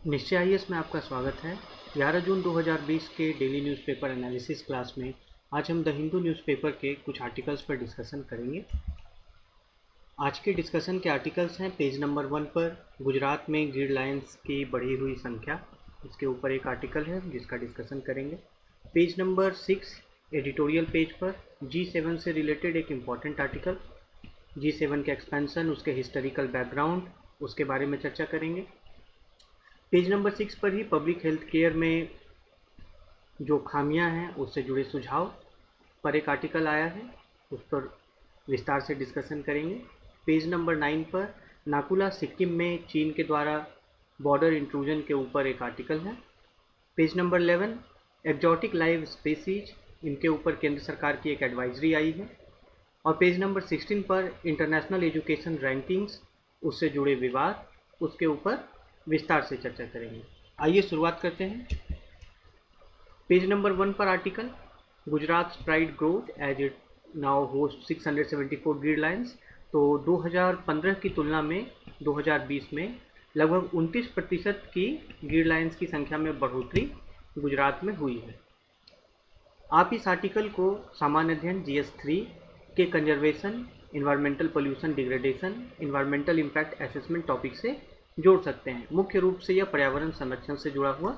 निश्चय आईएएस में आपका स्वागत है। 11 जून 2020 के डेली न्यूज़पेपर एनालिसिस क्लास में आज हम द हिंदू न्यूज़पेपर के कुछ आर्टिकल्स पर डिस्कशन करेंगे। आज के डिस्कशन के आर्टिकल्स हैं पेज नंबर 1 पर गुजरात में गीर लायंस की बढ़ी हुई संख्या, इसके ऊपर एक आर्टिकल है जिसका डिस्कशन करेंगे। पेज नंबर 6 एडिटोरियल पेज पर G7 से रिलेटेड एक इम्पॉर्टेंट आर्टिकल, G7 के एक्सपेंशन, उसके हिस्टोरिकल बैकग्राउंड, उसके बारे में चर्चा करेंगे। पेज नंबर 6 पर ही पब्लिक हेल्थ केयर में जो खामियां हैं उससे जुड़े सुझाव पर एक आर्टिकल आया है, उस पर विस्तार से डिस्कशन करेंगे। पेज नंबर 9 पर नाकुला सिक्किम में चीन के द्वारा बॉर्डर इंट्रूजन के ऊपर एक आर्टिकल है। Page number 11 exotic live species, इनके ऊपर केंद्र सरकार की एक एडवाइजरी आई है। और पेज नंबर 16 पर इंटरनेशनल एजुकेशन रैंकिंग्स, उससे जुड़े विवाद, उसके ऊपर विस्तार से चर्चा करेंगे। आइए शुरुआत करते हैं। पेज नंबर 1 पर article Gujarat pride growth as it now host 674 Gir lions. तो 2015 की तुलना में 2020 में लगभग 29% की गीर लायंस की संख्या में बढ़ोतरी गुजरात में हुई है। आप इस आर्टिकल को सामान्य अध्ययन GS3 के conservation, environmental pollution degradation, environmental impact assessment topic से जोड़ सकते हैं। मुख्य रूप से यह पर्यावरण संरक्षण से जुड़ा हुआ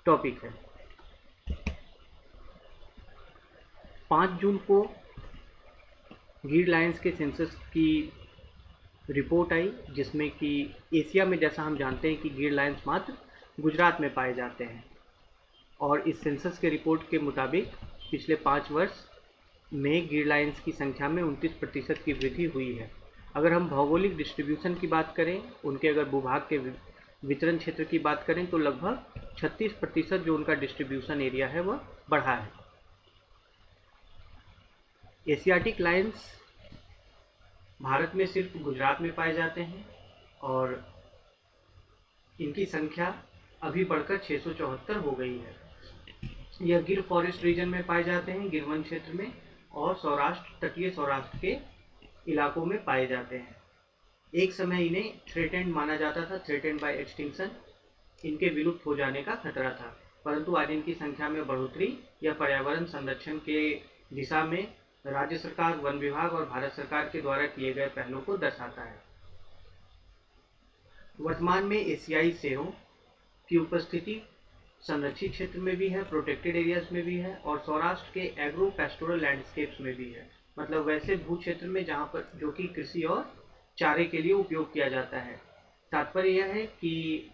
टॉपिक है। 5 जून को गीर लायंस के सेंसस की रिपोर्ट आई, जिसमें कि एशिया में, जैसा हम जानते हैं कि गीर लायंस मात्र गुजरात में पाए जाते हैं। और इस सेंसस के रिपोर्ट के मुताबिक पिछले 5 वर्ष में गीर लायंस की संख्या में 29% की वृद्धि हुई है। अगर हम भौगोलिक डिस्ट्रीब्यूशन की बात करें, उनके अगर भूभाग के वितरण क्षेत्र की बात करें, तो लगभग 36% जो उनका डिस्ट्रीब्यूशन एरिया है वह बढ़ा है। एशियाटिक लायंस भारत में सिर्फ गुजरात में पाए जाते हैं और इनकी संख्या अभी बढ़कर 674 हो गई है। यह गिर फॉरेस्ट रीजन में पाए जाते हैं, गिर वन क्षेत्र में, और सौराष्ट्र, तटीय सौराष्ट्र के इलाकों में पाए जाते हैं। एक समय इन्हें थ्रेटेंड माना जाता था, थ्रेटेंड बाय एक्सटिंक्शन, इनके विलुप्त हो जाने का खतरा था, परंतु आज इनकी संख्या में बढ़ोतरी या पर्यावरण संरक्षण के दिशा में राज्य सरकार, वन विभाग और भारत सरकार के द्वारा किए गए पहलों को दर्शाता है। वर्तमान में एशियाई शेरों की उपस्थिति संरक्षित क्षेत्र में भी है, प्रोटेक्टेड एरियाज में भी है, और सौराष्ट्र के एग्रो पेस्टोरल लैंडस्केप्स में भी है, मतलब वैसे भू क्षेत्र में जहाँ पर जो कि कृषि और चारे के लिए उपयोग किया जाता है। तात्पर्य यह है कि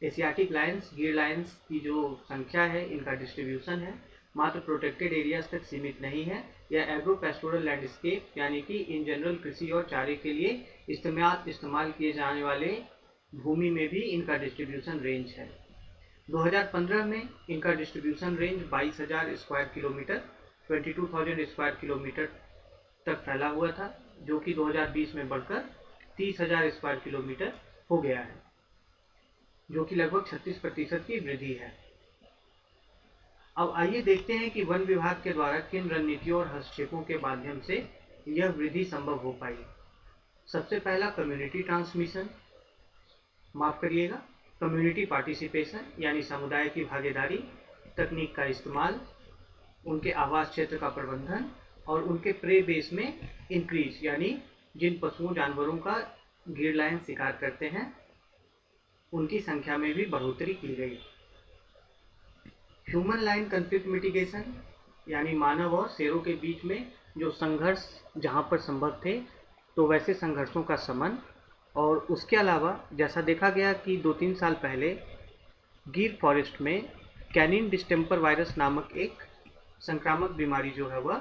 एशियाटिक लायंस, गीर लायंस की जो संख्या है, इनका डिस्ट्रीब्यूशन है, मात्र प्रोटेक्टेड एरियाज तक सीमित नहीं है। यह एग्रो पेस्टोरल लैंडस्केप यानी कि इन जनरल कृषि और चारे के लिए इस्तेमाल किए जाने वाले भूमि में भी इनका डिस्ट्रीब्यूशन रेंज है। 2015 में इनका distribution range 22,000 square kilometre, 22,000 square kilometre तक फैला हुआ था, जो कि 2020 में बढ़कर 30,000 स्क्वायर किलोमीटर हो गया है, जो कि लगभग 36% की वृद्धि है। अब आइए देखते हैं कि वन विभाग के द्वारा किन रणनीतियों और हस्तक्षेपों के माध्यम से यह वृद्धि संभव हो पाई। सबसे पहला कम्युनिटी ट्रांसमिशन, माफ करिएगा, कम्युनिटी पार्टिसिपेशन, यानी समुदाय की भागीदारी, तकनीक का इस्तेमाल, उनके आवास क्षेत्र का प्रबंधन और उनके प्रे बेस में इंक्रीज, यानी जिन पशुओं जानवरों का गीर लायंस शिकार करते हैं उनकी संख्या में भी बढ़ोतरी की गई। ह्यूमन लायन कॉन्फ्लिक्ट मिटिगेशन, यानी मानव और शेरों के बीच में जो संघर्ष जहां पर संभव थे तो वैसे संघर्षों का शमन। और उसके अलावा जैसा देखा गया कि 2-3 साल पहले गिर फॉरेस्ट में कैनिन डिस्टेंपर वायरस नामक एक संक्रामक बीमारी जो है वह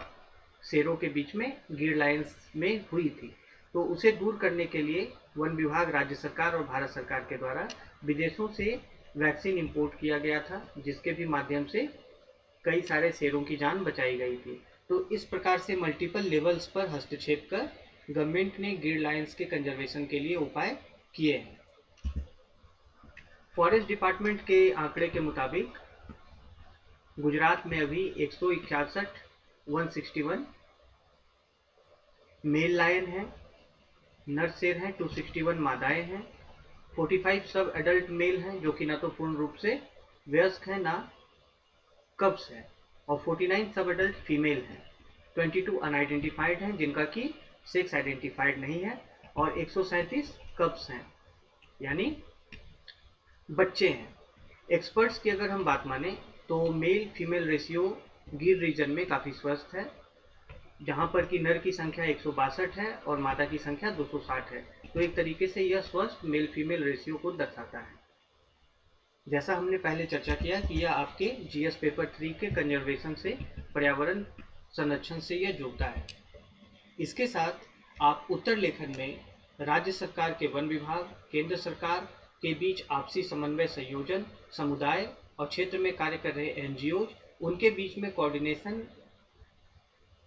शेरों के बीच में गीर लायंस में हुई थी, तो उसे दूर करने के लिए वन विभाग, राज्य सरकार और भारत सरकार के द्वारा विदेशों से वैक्सीन इंपोर्ट किया गया था, जिसके भी माध्यम से कई सारे शेरों की जान बचाई गई थी। तो इस प्रकार से मल्टीपल लेवल्स पर हस्तक्षेप कर गवर्नमेंट ने गीर लायंस के कंजर्वेशन के लिए उपाय किए हैं। फॉरेस्ट डिपार्टमेंट के आंकड़े के मुताबिक गुजरात में अभी 161 मेल लायन है, नर शेर हैं, 261 मादाएं हैं, 45 सब एडल्ट मेल हैं जो कि ना तो पूर्ण रूप से वयस्क हैं ना कब्स है, और 49 सब एडल्ट फीमेल हैं। 22 अनआइडेंटिफाइड हैं जिनका कि सेक्स आइडेंटिफाइड नहीं है, और 137 कब्स हैं यानी बच्चे हैं। एक्सपर्ट्स की अगर हम बात माने तो मेल फीमेल रेशियो गिर रीजन में काफ़ी स्वस्थ है, जहां पर कि नर की संख्या 162 है और मादा की संख्या 260 है। तो एक तरीके से यह स्वस्थ मेल फीमेल रेशियो को दर्शाता है। जैसा हमने पहले चर्चा किया कि यह आपके जीएस पेपर 3 के कंजर्वेशन से, पर्यावरण संरक्षण से यह जुड़ता है। इसके साथ आप उत्तर लेखन में राज्य सरकार के वन विभाग, केंद्र सरकार के बीच आपसी समन्वय संयोजन, समुदाय और क्षेत्र में कार्य कर रहे एनजीओ, उनके बीच में कोऑर्डिनेशन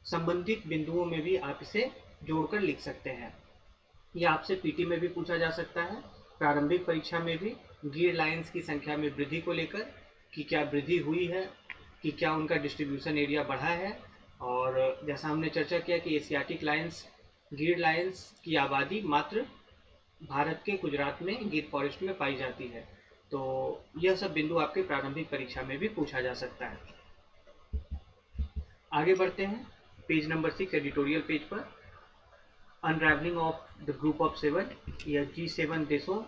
संबंधित बिंदुओं में भी आप इसे जोड़कर लिख सकते हैं। यह आपसे पीटी में भी पूछा जा सकता है, प्रारंभिक परीक्षा में भी गिर लायंस की संख्या में वृद्धि को लेकर कि क्या वृद्धि हुई है, कि क्या उनका डिस्ट्रीब्यूशन एरिया बढ़ा है। और जैसा हमने चर्चा किया कि एशियाटिक लायंस, गिर लायंस की आबादी मात्र भारत के गुजरात में गिर फॉरेस्ट में पाई जाती है। तो यह सब बिंदु आपके प्रारंभिक परीक्षा में भी पूछा जा सकता है। आगे बढ़ते हैं पेज नंबर 6 एडिटोरियल पेज पर। अनरैवलिंग ऑफ द ग्रुप ऑफ 7, यह G7 देशों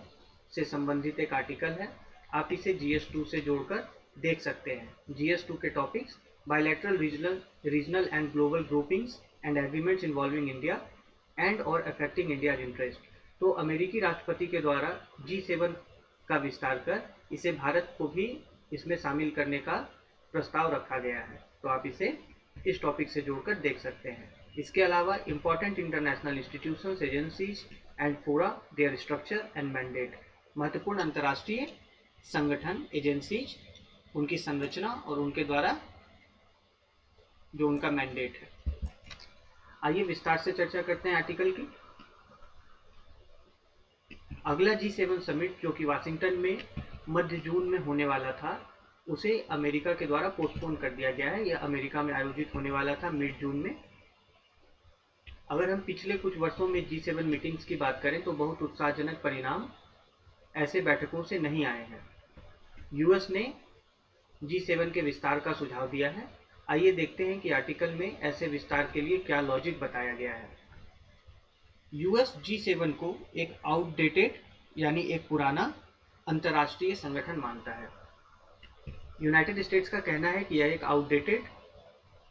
से संबंधित एक आर्टिकल है। आप इसे GS2 से जोड़कर देख सकते हैं। GS2 के topics bilateral regional and global groupings and agreements involving India and और अफेक्टिंग इंडिया इंटरेस्ट। तो अमेरिकी राष्ट्रपति के द्वारा G7 का विस्तार कर इसे भारत को भी इसमें शामिल करने का प्रस्ताव रखा गया है। तो आप इसे इस टॉपिक से जोड़कर देख सकते हैं। इसके अलावा important international institutions, agencies and फोरा, देयर स्ट्रक्चर एंड मैंडेट, महत्वपूर्ण अंतर्राष्ट्रीय संगठन, एजेंसीज, उनकी संरचना और उनके द्वारा जो उनका मैंडेट है। आइए विस्तार से चर्चा करते हैं आर्टिकल की। अगला G7 समिट जो कि वाशिंगटन में मध्य जून में होने वाला था, उसे अमेरिका के द्वारा पोस्टपोन कर दिया गया है। यह अमेरिका में आयोजित होने वाला था मिड जून में। अगर हम पिछले कुछ वर्षों में G7 मीटिंग्स की बात करें तो बहुत उत्साहजनक परिणाम ऐसे बैठकों से नहीं आए हैं। यूएस ने G7 के विस्तार का सुझाव दिया है। आइए देखते हैं कि आर्टिकल में ऐसे विस्तार के लिए क्या लॉजिक बताया गया है। यूएस G7 को एक आउटडेटेड यानी एक पुराना अंतर्राष्ट्रीय संगठन मानता है। यूनाइटेड स्टेट्स का कहना है कि यह एक आउटडेटेड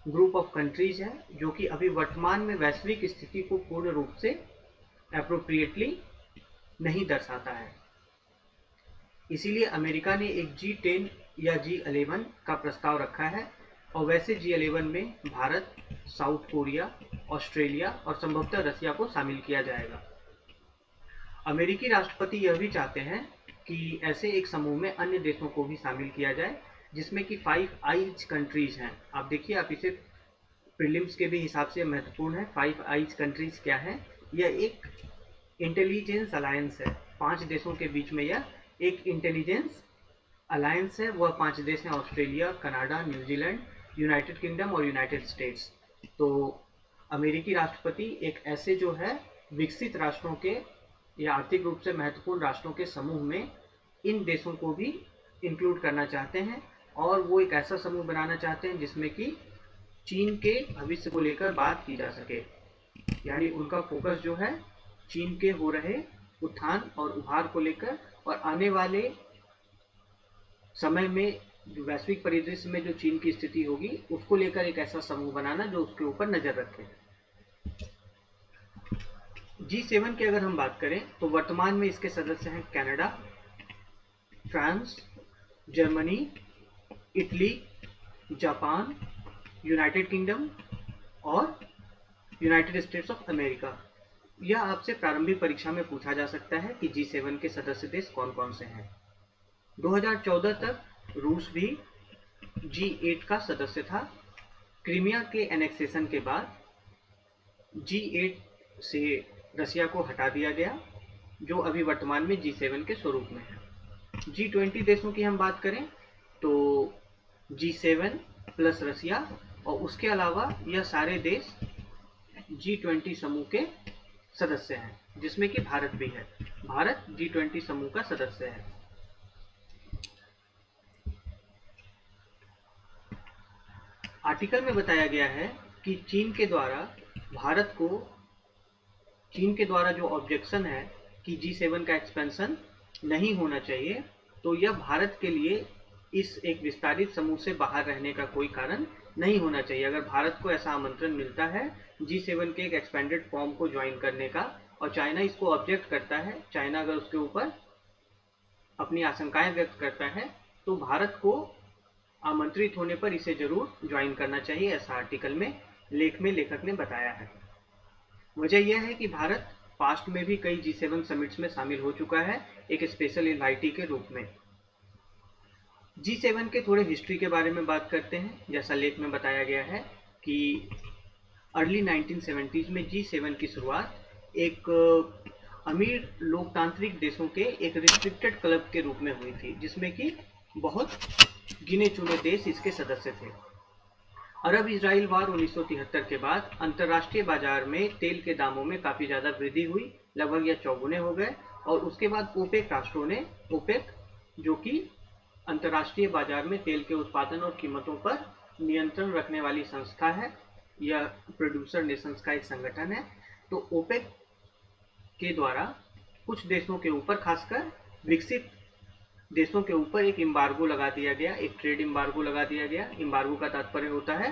ग्रुप ऑफ कंट्रीज है जो कि अभी वर्तमान में वैश्विक स्थिति को पूर्ण रूप से एप्रोप्रिएटली नहीं दर्शाता है। इसीलिए अमेरिका ने एक G10 या G11 का प्रस्ताव रखा है, और वैसे G11 में भारत, साउथ कोरिया, ऑस्ट्रेलिया और संभवतः रसिया को शामिल किया जाएगा। अमेरिकी राष्ट्रपति यह भी चाहते हैं कि ऐसे एक समूह में अन्य देशों को भी शामिल किया जाए जिसमें कि 5 आइज कंट्रीज हैं। आप देखिए, आप इसे प्रीलिम्स के भी हिसाब से महत्वपूर्ण है। 5 आइज कंट्रीज क्या है? यह एक इंटेलिजेंस अलायंस है। 5 देशों के बीच में यह एक इंटेलिजेंस अलायंस है। वह 5 देश हैं Australia, Canada, New Zealand, United kingdom और यूनाइटेड स्टेट्स। तो अमेरिकी राष्ट्रपति एक ऐसे जो है विकसित राष्ट्रों के या आर्थिक रूप से महत्वपूर्ण राष्ट्रों के समूह में इन देशों को भी इंक्लूड करना चाहते हैं, और वो एक ऐसा समूह बनाना चाहते हैं जिसमें कि चीन के भविष्य को लेकर बात की जा सके। यानी उनका फोकस जो है चीन के हो रहे उत्थान और उभार को लेकर, और आने वाले समय में जो वैश्विक परिदृश्य में जो चीन की स्थिति होगी उसको लेकर एक ऐसा समूह बनाना जो उसके ऊपर नजर रखे। G7 की अगर हम बात करें तो वर्तमान में इसके सदस्य हैं Canada, France, Germany, Italy, Japan, United kingdom और यूनाइटेड स्टेट्स ऑफ अमेरिका। यह आपसे प्रारंभिक परीक्षा में पूछा जा सकता है कि G7 के सदस्य देश कौन कौन से हैं। 2014 तक रूस भी G8 का सदस्य था। क्रीमिया के एनेक्सेशन के बाद G8 से रसिया को हटा दिया गया, जो अभी वर्तमान में G7 के स्वरूप में है। G20 देशों की हम बात करें तो G7 प्लस रसिया, और उसके अलावा यह सारे देश G20 समूह के सदस्य हैं जिसमें कि भारत भी है। भारत G20 समूह का सदस्य है। आर्टिकल में बताया गया है कि चीन के द्वारा जो ऑब्जेक्शन है कि G7 का एक्सपेंशन नहीं होना चाहिए, तो यह भारत के लिए इस एक विस्तारित समूह से बाहर रहने का कोई कारण नहीं होना चाहिए। अगर भारत को ऐसा आमंत्रण मिलता है G7 के एक एक्सपेंडेड फॉर्म को ज्वाइन करने का और चाइना इसको ऑब्जेक्ट करता है, चाइना अगर उसके ऊपर अपनी आशंकाएं व्यक्त करता है, तो भारत को आमंत्रित होने पर इसे जरूर ज्वाइन करना चाहिए, ऐसा आर्टिकल में लेख में लेखक ने बताया है। वजह यह है कि भारत पास्ट में भी कई G7 समिट्स में शामिल हो चुका है एक स्पेशल इनवाइटी के रूप में। G7 के थोड़े हिस्ट्री के बारे में बात करते हैं। जैसा लेख में बताया गया है कि अर्ली 1970s में G7 की शुरुआत एक अमीर लोकतांत्रिक देशों के एक रिस्ट्रिक्टेड क्लब के रूप में हुई थी, जिसमें कि बहुत गिने चुने देश इसके सदस्य थे। अरब इजराइल वार 1973 के बाद अंतर्राष्ट्रीय बाजार में तेल के दामों में काफी ज्यादा वृद्धि हुई, लगभग यह चौगुने हो गए। और उसके बाद ओपेक राष्ट्रों ने, ओपेक जो कि अंतर्राष्ट्रीय बाजार में तेल के उत्पादन और कीमतों पर नियंत्रण रखने वाली संस्था है, यह प्रोड्यूसर नेशंस का एक संगठन है, तो ओपेक के द्वारा कुछ देशों के ऊपर, खासकर विकसित देशों के ऊपर एक एम्बार्गो लगा दिया गया, एक ट्रेड एम्बार्गो लगा दिया गया। एम्बार्गो का तात्पर्य होता है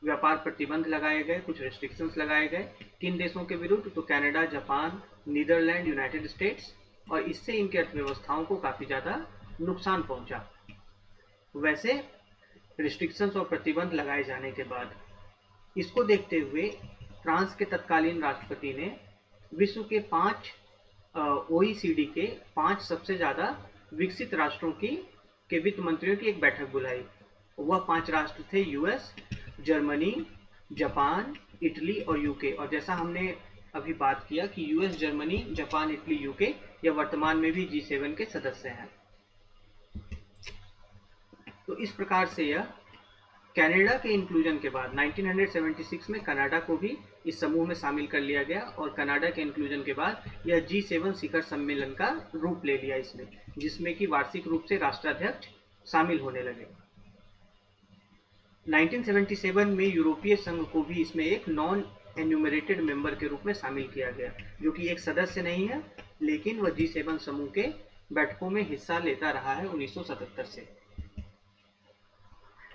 व्यापार प्रतिबंध लगाए गए, कुछ रेस्ट्रिक्शंस लगाए गए। किन देशों के विरुद्ध? तो Canada, Japan, Netherland, United States, और इससे इनकी अर्थव्यवस्थाओं को काफी ज्यादा नुकसान पहुंचा। वैसे रिस्ट्रिक्शंस और प्रतिबंध लगाए जाने के बाद इसको देखते हुए फ्रांस के तत्कालीन राष्ट्रपति ने विश्व के 5 OECD के 5 सबसे ज्यादा विकसित राष्ट्रों के वित्त मंत्रियों की एक बैठक बुलाई। वह 5 राष्ट्र थे यूएस, जर्मनी, जापान, इटली और यूके। और जैसा हमने अभी बात किया कि US, Germany, Japan, Italy, UK यह वर्तमान में भी G7 के सदस्य हैं। तो इस प्रकार से यह कनाडा के इंक्लूजन के बाद 1976 में कनाडा को भी इस समूह में शामिल कर लिया गया, और कनाडा के इंक्लूजन के बाद यह G7 शिखर सम्मेलन का रूप ले लिया इसने, जिसमें कि वार्षिक रूप से राष्ट्राध्यक्ष शामिल होने लगे। 1977 में यूरोपीय संघ को भी इसमें एक नॉन एन्यूमरेटेड मेंबर के रूप में शामिल किया गया, जो कि एक सदस्य नहीं है, लेकिन वह G7 समूह के बैठकों में हिस्सा लेता रहा है 1977 से।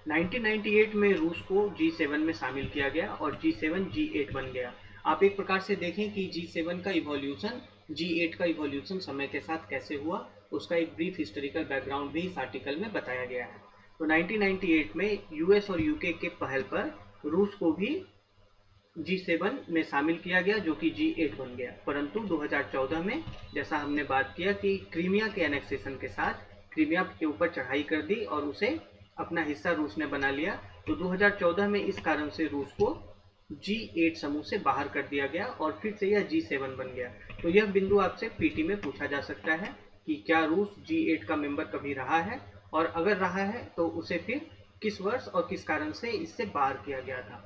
1998 में रूस को G7 में शामिल किया गया और G7 G8 बन गया। आप एक प्रकार से देखें कि G7 का इवोल्यूशन, G8 का इवोल्यूशन समय के साथ कैसे हुआ, उसका एक ब्रीफ हिस्टोरिकल बैकग्राउंड भी इस आर्टिकल में बताया गया है। तो 1998 में यूएस और यूके के पहल पर रूस को भी G7 में शामिल किया गया, जो कि G8 बन गया। परंतु 2014 में, जैसा हमने बात किया कि क्रीमिया के एनेक्सेशन के साथ क्रीमिया के ऊपर चढ़ाई कर दी और उसे अपना हिस्सा रूस ने बना लिया, तो 2014 में इस कारण से रूस को G8 समूह से बाहर कर दिया गया और फिर से यह G7 बन गया। तो यह बिंदु आपसे पीटी में पूछा जा सकता है कि क्या रूस G8 का मेंबर कभी रहा है, और अगर रहा है तो उसे फिर किस वर्ष और किस कारण से इससे बाहर किया गया था।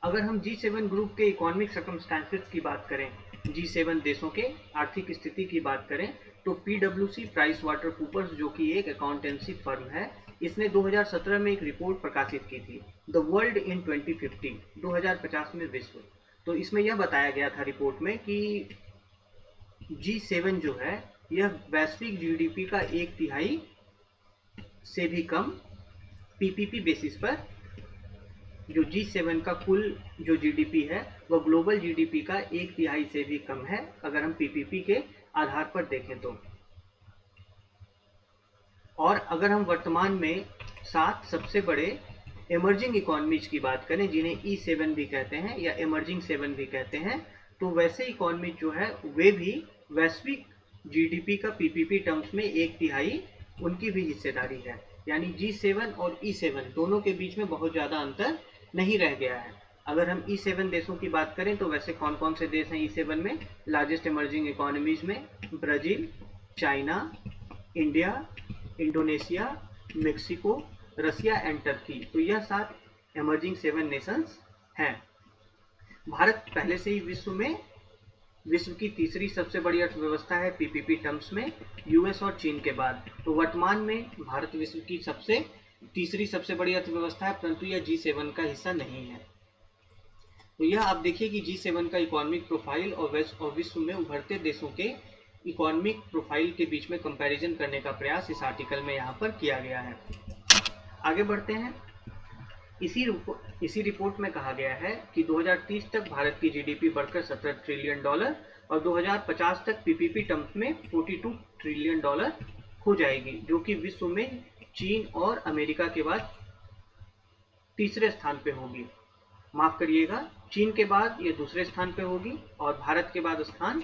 अगर हम G7 ग्रुप के इकोनॉमिक सर्कमस्टेंसेस की बात करें, G7 देशों के आर्थिक स्थिति की बात करें, तो PwC प्राइस वाटर कूपर्स, जो कि एक अकाउंटेंसी फर्म है, इसने 2017 में एक रिपोर्ट प्रकाशित की थी, द वर्ल्ड इन 2050, 2050 में विश्व। तो इसमें यह बताया गया था रिपोर्ट में कि G7 जो है यह वैश्विक जीडीपी का 1/3 से भी कम पीपीपी बेसिस पर, जो G7 का कुल जो जीडीपी है वह ग्लोबल जीडीपी का 1/3 से भी कम है, अगर हम पीपीपी के आधार पर देखें तो। और अगर हम वर्तमान में 7 सबसे बड़े इमर्जिंग इकोनॉमीज की बात करें, जिन्हें E7 भी कहते हैं या इमर्जिंग 7 भी कहते हैं, तो वैसे इकोनॉमी जो है वे भी वैश्विक जीडीपी का पीपीपी टर्म्स में 1/3 उनकी भी हिस्सेदारी है। यानी G7 और E7 दोनों के बीच में बहुत ज़्यादा अंतर नहीं रह गया है। अगर हम E7 देशों की बात करें तो वैसे कौन कौन से देश हैं E7 में? लार्जेस्ट इमर्जिंग इकोनॉमीज में Brazil, China, India, Indonesia, Mexico, Russia and Turkey. तो यह 7 इमर्जिंग 7 नेशंस हैं। भारत पहले से ही विश्व में विश्व की तीसरी सबसे बड़ी अर्थव्यवस्था है पीपीपी टर्म्स में, यूएस और चीन के बाद। तो वर्तमान में भारत विश्व की तीसरी सबसे बड़ी अर्थव्यवस्था है, परंतु यह G7 का हिस्सा नहीं है। तो यह आप देखिए कि G7 का इकोनॉमिक प्रोफाइल और विश्व में उभरते देशों के इकोनॉमिक प्रोफाइल के बीच में कंपैरिजन करने का प्रयास इस आर्टिकल में यहाँ पर किया गया है। आगे बढ़ते हैं। इसी रिपोर्ट में कहा गया है कि 2030 तक भारत की जीडीपी बढ़कर $17 ट्रिलियन और 2050 तक पीपीपी टर्म्स में $42 ट्रिलियन हो जाएगी, जो कि विश्व में चीन और अमेरिका के बाद तीसरे स्थान पे होगी। माफ करिएगा, चीन के बाद ये दूसरे स्थान पे होगी और भारत के बाद स्थान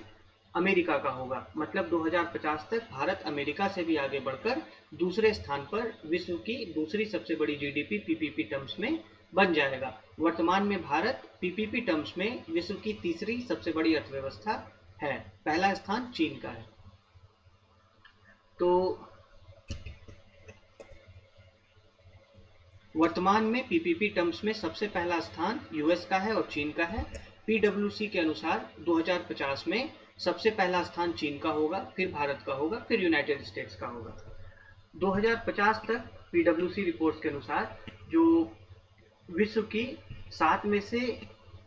अमेरिका का होगा। मतलब 2050 तक भारत अमेरिका से भी आगे बढ़कर दूसरे स्थान पर विश्व की दूसरी सबसे बड़ी जीडीपी पीपीपी टर्म्स में बन जाएगा। वर्तमान में भारत पीपीपी टर्म्स में विश्व की तीसरी सबसे बड़ी अर्थव्यवस्था है, पहला स्थान चीन का है। तो वर्तमान में पीपीपी टर्म्स में सबसे पहला स्थान यूएस का है और चीन का है। पीडब्ल्यूसी के अनुसार 2050 में सबसे पहला स्थान चीन का होगा, फिर भारत का होगा, फिर यूनाइटेड स्टेट्स का होगा। 2050 तक पीडब्ल्यूसी रिपोर्ट्स के अनुसार जो विश्व की 7 में से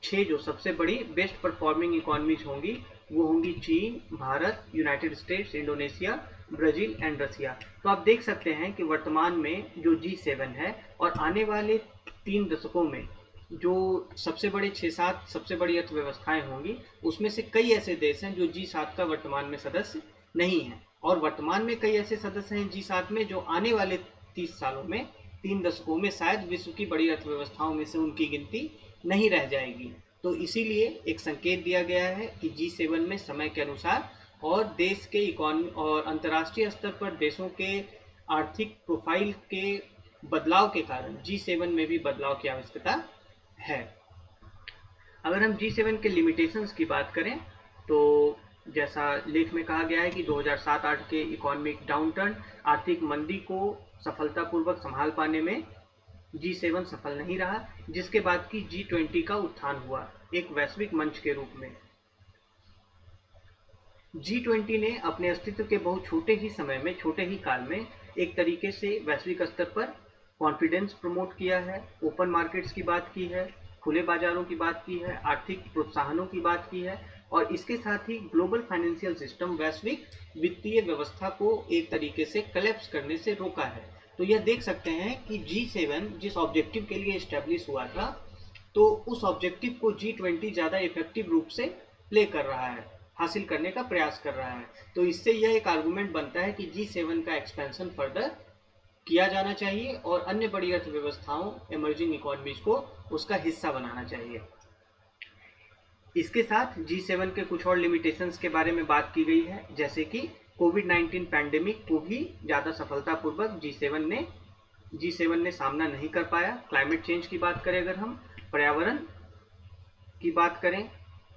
6 जो सबसे बड़ी बेस्ट परफॉर्मिंग इकोनॉमीज होंगी वो होंगी चीन, Bharat, United States, Indonesia, Brazil and Russia. तो आप देख सकते हैं कि वर्तमान में जो G7 है और आने वाले 3 दशकों में जो सबसे बड़े 6-7 सबसे बड़ी अर्थव्यवस्थाएं होंगी, उसमें से कई ऐसे देश हैं जो G7 का वर्तमान में सदस्य नहीं है, और वर्तमान में कई ऐसे सदस्य हैं G7 में जो आने वाले 30 सालों में 3 दशकों में शायद विश्व की बड़ी अर्थव्यवस्थाओं में से उनकी गिनती नहीं रह जाएगी। तो इसीलिए एक संकेत दिया गया है कि G7 में समय के अनुसार और देश के इकोनॉमी और अंतर्राष्ट्रीय स्तर पर देशों के आर्थिक प्रोफाइल के बदलाव के कारण G7 में भी बदलाव की आवश्यकता है। अगर हम G7 के लिमिटेशंस की बात करें तो जैसा लेख में कहा गया है कि 2007-8 के इकोनॉमिक डाउनटर्न आर्थिक मंदी को सफलतापूर्वक संभाल पाने में G7 सफल नहीं रहा, जिसके बाद की G20 का उत्थान हुआ एक वैश्विक मंच के रूप में। G20 ने अपने अस्तित्व के बहुत छोटे ही समय में, छोटे ही काल में एक तरीके से वैश्विक स्तर पर कॉन्फिडेंस प्रमोट किया है, ओपन मार्केट्स की बात की है, खुले बाजारों की बात की है, आर्थिक प्रोत्साहनों की बात की है, और इसके साथ ही ग्लोबल फाइनेंशियल सिस्टम, वैश्विक वित्तीय व्यवस्था को एक तरीके से कलेप्स करने से रोका है। तो यह देख सकते हैं कि G7 जिस ऑब्जेक्टिव के लिए एस्टेब्लिश हुआ था, तो उस ऑब्जेक्टिव को G20 ज़्यादा इफेक्टिव रूप से प्ले कर रहा है, हासिल करने का प्रयास कर रहा है। तो इससे यह एक आर्गुमेंट बनता है कि G7 का एक्सपेंशन फर्दर किया जाना चाहिए और अन्य बड़ी अर्थव्यवस्थाओं, इमर्जिंग इकोनॉमीज को उसका हिस्सा बनाना चाहिए। इसके साथ G7 के कुछ और लिमिटेशंस के बारे में बात की गई है, जैसे कि कोविड-19 पैंडेमिक को भी ज़्यादा सफलतापूर्वक G7 ने सामना नहीं कर पाया। क्लाइमेट चेंज की बात करें अगर हम, पर्यावरण की बात करें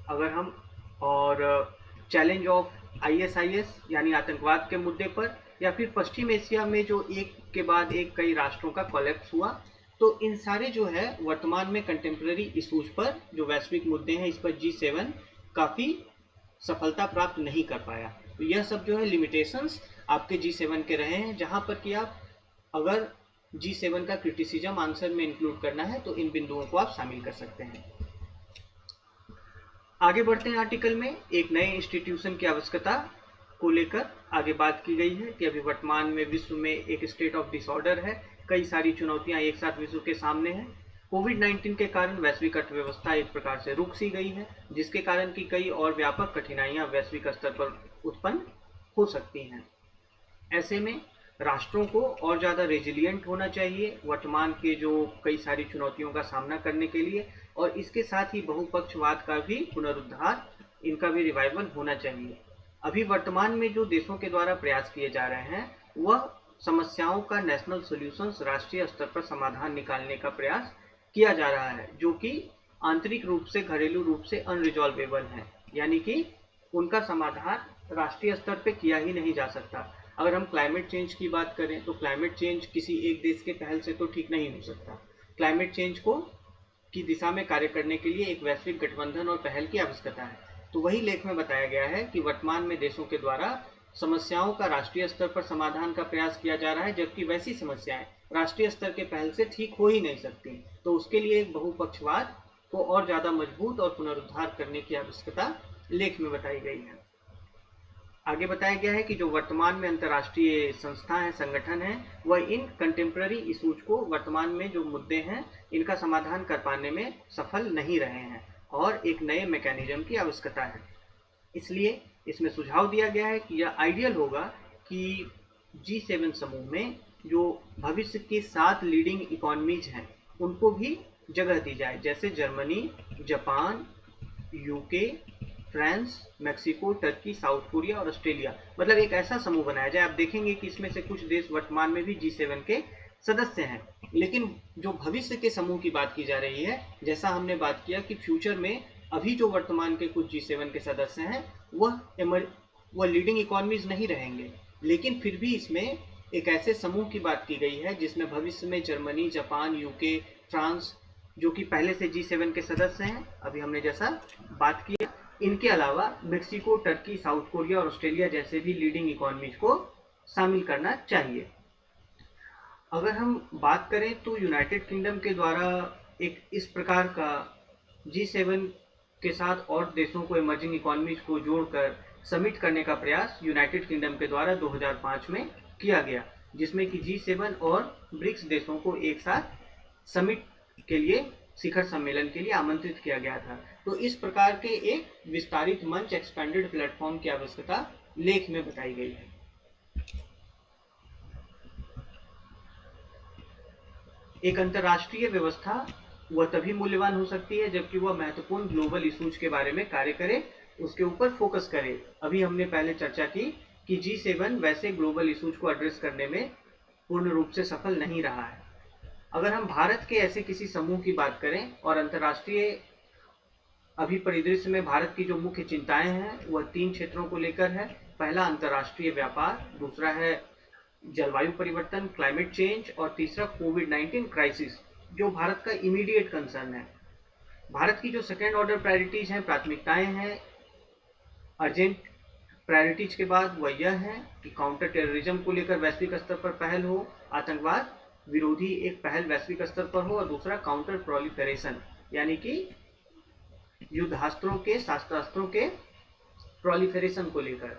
अगर हम, और चैलेंज ऑफ ISIS यानी आतंकवाद के मुद्दे पर, या फिर पश्चिम एशिया में जो एक के बाद एक कई राष्ट्रों का कोलैप्स हुआ, तो इन सारे जो है वर्तमान में कंटेम्प्रेरी इशूज पर जो वैश्विक मुद्दे हैं, इस पर G7 काफ़ी सफलता प्राप्त नहीं कर पाया। तो यह सब जो है लिमिटेशंस आपके G7 के रहे हैं, जहां पर कि आप अगर G7 का क्रिटिसिज्म आंसर में इंक्लूड करना है तो इन बिंदुओं को आप शामिल कर सकते हैं। आगे बढ़ते हैं आर्टिकल में। एक नए इंस्टीट्यूशन की आवश्यकता को लेकर आगे बात की गई है कि अभी वर्तमान में विश्व में एक स्टेट ऑफ डिसऑर्डर है, कई सारी चुनौतियां एक साथ विश्व के सामने हैं। कोविड-19 के कारण वैश्विक अर्थव्यवस्था एक प्रकार से रुक सी गई है, जिसके कारण की कई और व्यापक कठिनाइयां वैश्विक स्तर पर उत्पन्न हो सकती हैं। ऐसे में राष्ट्रों को और ज़्यादा रेजिलियंट होना चाहिए वर्तमान के जो कई सारी चुनौतियों का सामना करने के लिए, और इसके साथ ही बहुपक्षवाद का भी पुनरुद्धार, इनका भी रिवाइवल होना चाहिए। अभी वर्तमान में जो देशों के द्वारा प्रयास किए जा रहे हैं वह समस्याओं का नेशनल सॉल्यूशंस, राष्ट्रीय स्तर पर समाधान निकालने का प्रयास किया जा रहा है, जो कि आंतरिक रूप से, घरेलू रूप से अनरिजॉल्वेबल है, यानी कि उनका समाधान राष्ट्रीय स्तर पे किया ही नहीं जा सकता। अगर हम क्लाइमेट चेंज की बात करें तो क्लाइमेट चेंज किसी एक देश के पहल से तो ठीक नहीं हो सकता। क्लाइमेट चेंज को की दिशा में कार्य करने के लिए एक वैश्विक गठबंधन और पहल की आवश्यकता है। तो वही लेख में बताया गया है कि वर्तमान में देशों के द्वारा समस्याओं का राष्ट्रीय स्तर पर समाधान का प्रयास किया जा रहा है, जबकि वैसी समस्याएं राष्ट्रीय स्तर के पहल से ठीक हो ही नहीं सकती। तो उसके लिए एक बहुपक्षवाद को और ज्यादा मजबूत और पुनरुद्धार करने की आवश्यकता लेख में बताई गई है। आगे बताया गया है कि जो वर्तमान में अंतर्राष्ट्रीय संस्थाएं हैं, संगठन हैं, वह इन कंटेम्प्ररी इशूज को, वर्तमान में जो मुद्दे हैं, इनका समाधान कर पाने में सफल नहीं रहे हैं और एक नए मैकेनिज्म की आवश्यकता है। इसलिए इसमें सुझाव दिया गया है कि यह आइडियल होगा कि G7 समूह में जो भविष्य की 7 लीडिंग इकोनॉमीज हैं उनको भी जगह दी जाए, जैसे Germany, Japan, UK, France, Mexico, Turkey, south Korea और ऑस्ट्रेलिया। मतलब एक ऐसा समूह बनाया जाए। आप देखेंगे कि इसमें से कुछ देश वर्तमान में भी G7 के सदस्य हैं, लेकिन जो भविष्य के समूह की बात की जा रही है, जैसा हमने बात किया कि फ्यूचर में अभी जो वर्तमान के कुछ G7 के सदस्य हैं वह लीडिंग इकोनॉमीज नहीं रहेंगे, लेकिन फिर भी इसमें एक ऐसे समूह की बात की गई है जिसमें भविष्य में जर्मनी, जापान, यूके, फ्रांस, जो कि पहले से G7 के सदस्य हैं, अभी हमने जैसा बात किया, इनके अलावा मेक्सिको, टर्की, साउथ कोरिया और ऑस्ट्रेलिया जैसे भी लीडिंग इकोनॉमीज को शामिल करना चाहिए। अगर हम बात करें तो यूनाइटेड किंगडम के द्वारा एक इस प्रकार का G7 के साथ और देशों को, इमर्जिंग इकोनॉमीज को जोड़कर समिट करने का प्रयास यूनाइटेड किंगडम के द्वारा 2005 में किया गया, जिसमें कि G7 और ब्रिक्स देशों को एक साथ समिट के लिए, शिखर सम्मेलन के लिए आमंत्रित किया गया था। तो इस प्रकार के एक विस्तारित मंच, एक्सपेंडेड प्लेटफॉर्म की आवश्यकता लेख में बताई गई है। एक अंतर्राष्ट्रीय व्यवस्था वह तभी मूल्यवान हो सकती है जबकि वह महत्वपूर्ण ग्लोबल इशूज के बारे में कार्य करे, उसके ऊपर फोकस करे। अभी हमने पहले चर्चा की कि G7 वैसे ग्लोबल इशूज को एड्रेस करने में पूर्ण रूप से सफल नहीं रहा है। अगर हम भारत के ऐसे किसी समूह की बात करें और अंतर्राष्ट्रीय अभी परिदृश्य में भारत की जो मुख्य चिंताएं हैं वह 3 क्षेत्रों को लेकर है। पहला अंतर्राष्ट्रीय व्यापार, दूसरा है जलवायु परिवर्तन, क्लाइमेट चेंज, और तीसरा कोविड-19 क्राइसिस, जो भारत का इमीडिएट कंसर्न है। भारत की जो सेकेंड ऑर्डर प्रायोरिटीज हैं, प्राथमिकताएं हैं, अर्जेंट प्रायोरिटीज के बाद वह यह है कि काउंटर टेररिज्म को लेकर वैश्विक स्तर पर पहल हो, आतंकवाद विरोधी एक पहल वैश्विक स्तर पर हो, और दूसरा काउंटर प्रोलिफेरेशन, यानी कि युद्धास्त्रों के, शस्त्रास्त्रों के प्रोलिफेरेशन को लेकर,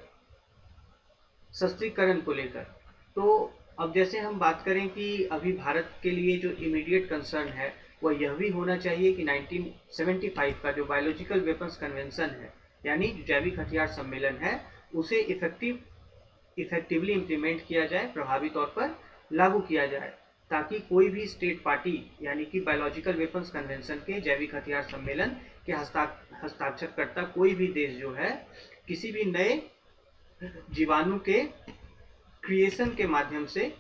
शस्त्रीकरण को लेकर। तो अब जैसे हम बात करें कि अभी भारत के लिए जो इमीडिएट कंसर्न है वह यह भी होना चाहिए कि 1975 का जो बायोलॉजिकल वेपन्स कन्वेंशन है, यानी जैविक हथियार सम्मेलन है, उसे इफेक्टिवली इम्प्लीमेंट किया जाए, प्रभावी तौर पर लागू किया जाए, ताकि कोई भी स्टेट पार्टी, यानी कि बायोलॉजिकल वेपन्स कन्वेंशन के, जैविक हथियार सम्मेलन के हस्ताक्षरकर्ता कोई भी देश जो है, किसी भी नए जीवाणु के क्रिएशन के माध्यम से,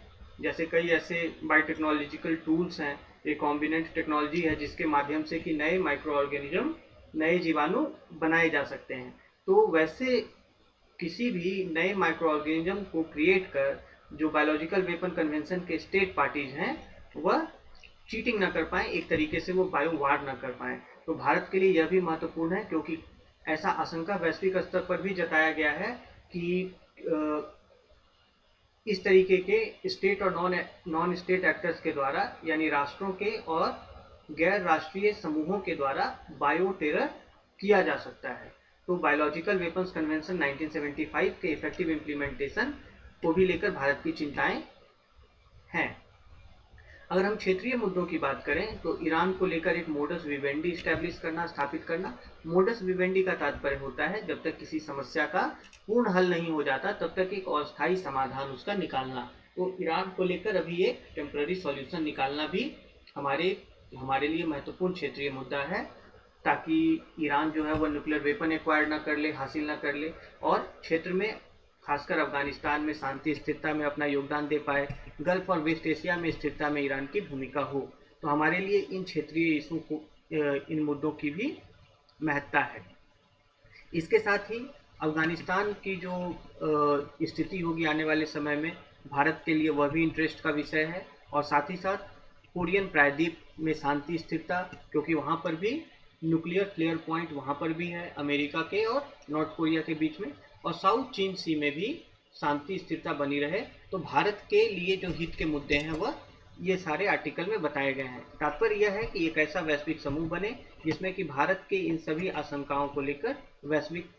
जैसे कई ऐसे बायोटेक्नोलॉजिकल टूल्स हैं, रिकॉम्बिनेंट टेक्नोलॉजी है जिसके माध्यम से कि नए माइक्रो ऑर्गेनिज्म, नए जीवाणु बनाए जा सकते हैं, तो वैसे किसी भी नए माइक्रो ऑर्गेनिज्म को क्रिएट कर जो बायोलॉजिकल वेपन कन्वेंशन के स्टेट पार्टीज हैं वह चीटिंग ना कर पाए, एक तरीके से वो बायो वार ना कर पाए। तो भारत के लिए यह भी महत्वपूर्ण है, क्योंकि ऐसा आशंका वैश्विक स्तर पर भी जताया गया है कि इस तरीके के स्टेट और नॉन स्टेट एक्टर्स के द्वारा, यानी राष्ट्रों के और गैर राष्ट्रीय समूहों के द्वारा बायो टेरर किया जा सकता है। तो बायोलॉजिकल वेपन्स कन्वेंशन 1975 के इफेक्टिव इम्प्लीमेंटेशन को भी लेकर भारत की चिंताएं हैं। अगर हम क्षेत्रीय मुद्दों की बात करें तो ईरान को लेकर एक मोडस विवेंडी स्टैब्लिश करना, स्थापित करना। मोडस विवेंडी का तात्पर्य होता है जब तक किसी समस्या का पूर्ण हल नहीं हो जाता तब तक एक अस्थायी समाधान उसका निकालना। तो ईरान को लेकर अभी एक टेम्पररी सॉल्यूशन निकालना भी हमारे लिए महत्वपूर्ण क्षेत्रीय मुद्दा है, ताकि ईरान जो है वह न्यूक्लियर वेपन एक्वायर ना कर ले, हासिल ना कर ले, और क्षेत्र में खासकर अफगानिस्तान में शांति स्थिरता में अपना योगदान दे पाए, गल्फ और वेस्ट एशिया में स्थिरता में ईरान की भूमिका हो। तो हमारे लिए इन क्षेत्रीय इशू को, इन मुद्दों की भी महत्ता है। इसके साथ ही अफगानिस्तान की जो स्थिति होगी आने वाले समय में, भारत के लिए वह भी इंटरेस्ट का विषय है, और साथ ही साथ कोरियन प्रायद्वीप में शांति स्थिरता, क्योंकि वहाँ पर भी न्यूक्लियर फ्लेयर पॉइंट वहाँ पर भी है अमेरिका के और नॉर्थ कोरिया के बीच में, और साउथ चीन सी में भी शांति स्थिरता बनी रहे। तो भारत के लिए जो हित के मुद्दे हैं वह ये सारे आर्टिकल में बताए गए हैं। तात्पर्य यह है कि एक ऐसा वैश्विक समूह बने जिसमें कि भारत के इन सभी आशंकाओं को लेकर वैश्विक